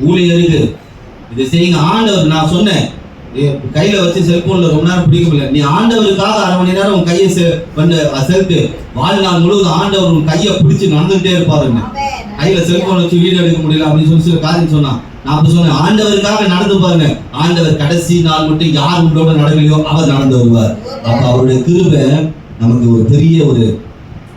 ஊழியம் இருக்கு, இதை செய்யுங்க. ஆண்டவர், நான் சொன்னேன், கையில வச்சு செல்போன்ல ரொம்ப நேரம் பிடிக்க முடியல. நீ ஆண்டவருக்காக 1/2 மணி நேரம் உன் கையை செலுத்து. வாழ்நாள் முழுவதும் ஆண்டவர் உன் கையை பிடிச்சு நடந்துகிட்டே இருப்பாருங்க. கையில செல்போன் வச்சு வீடியோ எடுக்க முடியல அப்படின்னு சொல்லி சில காரியம் சொன்னான். நான் அப்ப சொன்னேன், ஆண்டவருக்காக நடந்து பாருங்க. ஆண்டவர் கடைசி நாள் மட்டும் யார் உங்களோட நடக்கலையோ அவர் நடந்து வருவார். அப்ப அவருடைய கிருபை நமக்கு ஒரு பெரிய ஒரு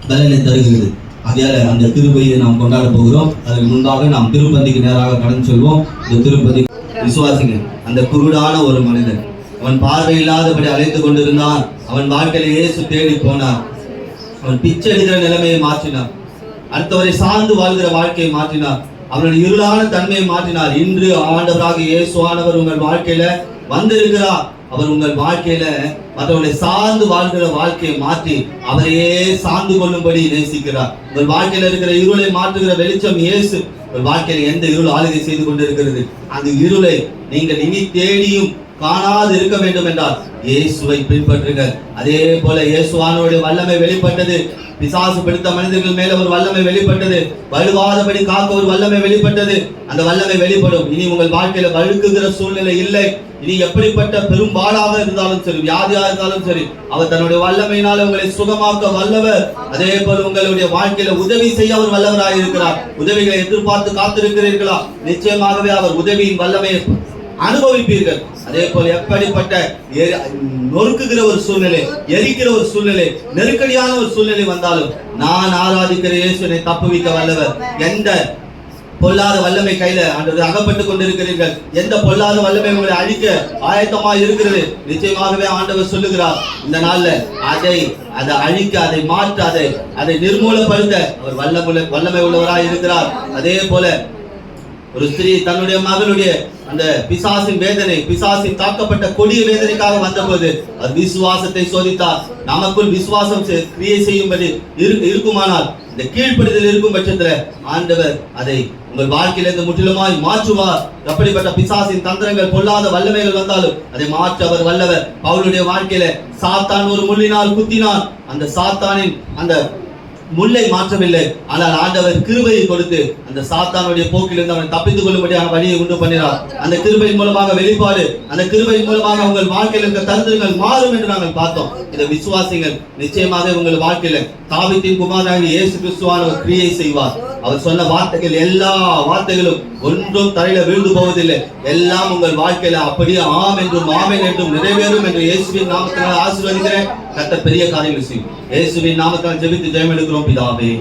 பலனை தருகிறது. அதனால அந்த கிருபையை நாம் கொண்டாட போகிறோம். அதற்கு முன்பாக நாம் திருப்பதிக்கு நேராக கடந்து செல்வோம். இந்த திருப்பதி விசுவாசிங்க. அந்த குருடான ஒரு மனிதன், அவன் பார்வையில்லாதபடி அழைத்து கொண்டிருந்தான். அவன் வாழ்க்கையில இயேசு தேடி போனார். அவன் பிச்சை எடுக்கிற நிலைமையை மாற்றினார். அடுத்தவரை சார்ந்து வாழ்கிற வாழ்க்கையை மாற்றினார். அவனுடைய இருளான தன்மையை மாற்றினார். இன்று ஆண்டவராக இயேசுவானவர் உங்கள் வாழ்க்கையில வந்திருக்கிறார். அவர் உங்கள் வாழ்க்கையில மற்றவர்களை சார்ந்து வாழ்கிற வாழ்க்கையை மாற்றி அவரையே சார்ந்து கொள்ளும்படி நேசிக்கிறார். உங்கள் வாழ்க்கையில இருக்கிற இருளை மாற்றுகிற வெளிச்சம் இயேசு. உங்கள் வாழ்க்கையில எந்த இருள் ஆளுகை செய்து கொண்டிருக்கிறது, அந்த இருளை நீங்கள் இனி தேடியும் காணாது இருக்க வேண்டும் என்றால் இயேசுவை பின்பற்றுங்கள். அதே போல இயேசுவானுடைய வல்லமை வெளிப்பட்டது. பிசாசு பிடித்த மனிதர்கள் மேல ஒரு வல்லமை வெளிப்பட்டது. வழுவாதபடி காக்க ஒரு வல்லமை வெளிப்பட்டது. அந்த வல்லமை வெளிப்படும். இனி உங்கள் வாழ்க்கையில வழுக்குகிற சூழ்நிலை இல்லை. இனி எப்படிப்பட்ட பெரும்பாடாக இருந்தாலும் சரி, வியாதியா இருந்தாலும் சரி, அவர் தன்னுடைய வல்லமையினால உங்களை சுகமாக்க வல்லவர். அதே போல உங்களுடைய வாழ்க்கையில உதவி செய்ய அவர் வல்லவராக இருக்கிறார். உதவிகளை எதிர்பார்த்து காத்திருக்கிறீர்களா? நிச்சயமாகவே அவர் உதவியின் வல்லமையை அனுபவிப்பீர்கள். அதே போல எப்படிப்பட்ட நொறுக்குகிற ஒரு சூழ்நிலை, எரிக்கிற ஒரு சூழ்நிலை, நெருக்கடியான ஒரு சூழ்நிலை வந்தாலும் நான் ஆராதிக்கிற இயேசுவை தப்புவிக்க வல்லவர். எந்த பொல்லாத வல்லமை கையில ஆண்டவர் அகப்பட்டுக் கொண்டிருக்கிறீர்கள், எந்த பொல்லாத வல்லமை உங்களை அழிக்க ஆயத்தமா இருக்கிறது, நிச்சயமாகவே ஆண்டவர் சொல்லுகிறார், இந்த நாள்ல அதை அழிக்க, அதை மாற்ற, அதை நிர்மூலப்படுத்த அவர் வல்லமை உள்ளவராய் இருக்கிறார். அதே போல ஒரு ஸ்திரீ தன்னுடைய மகளுடைய அந்த பிசாசின் வேதனை, பிசாசின் தாக்கப்பட்ட கொடிய வேதனைக்காக வந்தபோது அது விசுவாசத்தை சோதித்தார். நமக்குள் விசுவாசம் கிரியை செய்யும்படி இருக்குமானால், இந்த கீழ்ப்படிதல் இருக்கும் பட்சத்துல ஆண்டவர் அதை உங்கள் வாழ்க்கையிலிருந்து முற்றிலுமாய் மாற்றுவார். எப்படிப்பட்ட பிசாசின் தந்திரங்கள், பொல்லாத வல்லமைகள் வந்தாலும் அதை மாற்ற அவர் வல்லவர். பவுலுடைய வாழ்க்கையில சாத்தான் ஒரு முள்ளினால் குத்தினான். அந்த சாத்தானின் அந்த முல்லை மாற்றவில்லை, ஆனால் ஆண்டவர் கிருபையை கொடுத்து அந்த சாத்தானுடைய போக்கிலிருந்து அவனை தப்பித்துக் கொள்ளும்படியான வழியை உண்டு பண்ணினார். அந்த கிருபையின் மூலமாக வெளிப்பாடு, அந்த கிருபையின் மூலமாக உங்கள் வாழ்க்கையில் இருக்க தந்திரங்கள் மாறும் என்று நாங்கள் பார்த்தோம். இதை விசுவாசிகள், நிச்சயமாக உங்கள் வாழ்க்கையில தாவீதின் குமாரனாகிய இயேசு கிறிஸ்துவானவர் கிரியை செய்வார். அவர் சொன்ன வார்த்தைகள், எல்லா வார்த்தைகளும் ஒன்றும் தரையில வீழ்ந்து போவதில்லை. எல்லாம் உங்கள் வாழ்க்கையில அப்படியே ஆம் என்றும் ஆமென் என்றும் நிறைவேறும் என்று இயேசுவின் நாமத்தினால் ஆசீர்வதிக்கிறேன். கர்த்தர் பெரிய காரியங்களை செய்யும். இயேசுவின் நாமத்தால் ஜெபித்து ஜெயம் எடுக்கிறோம் பிதாவே.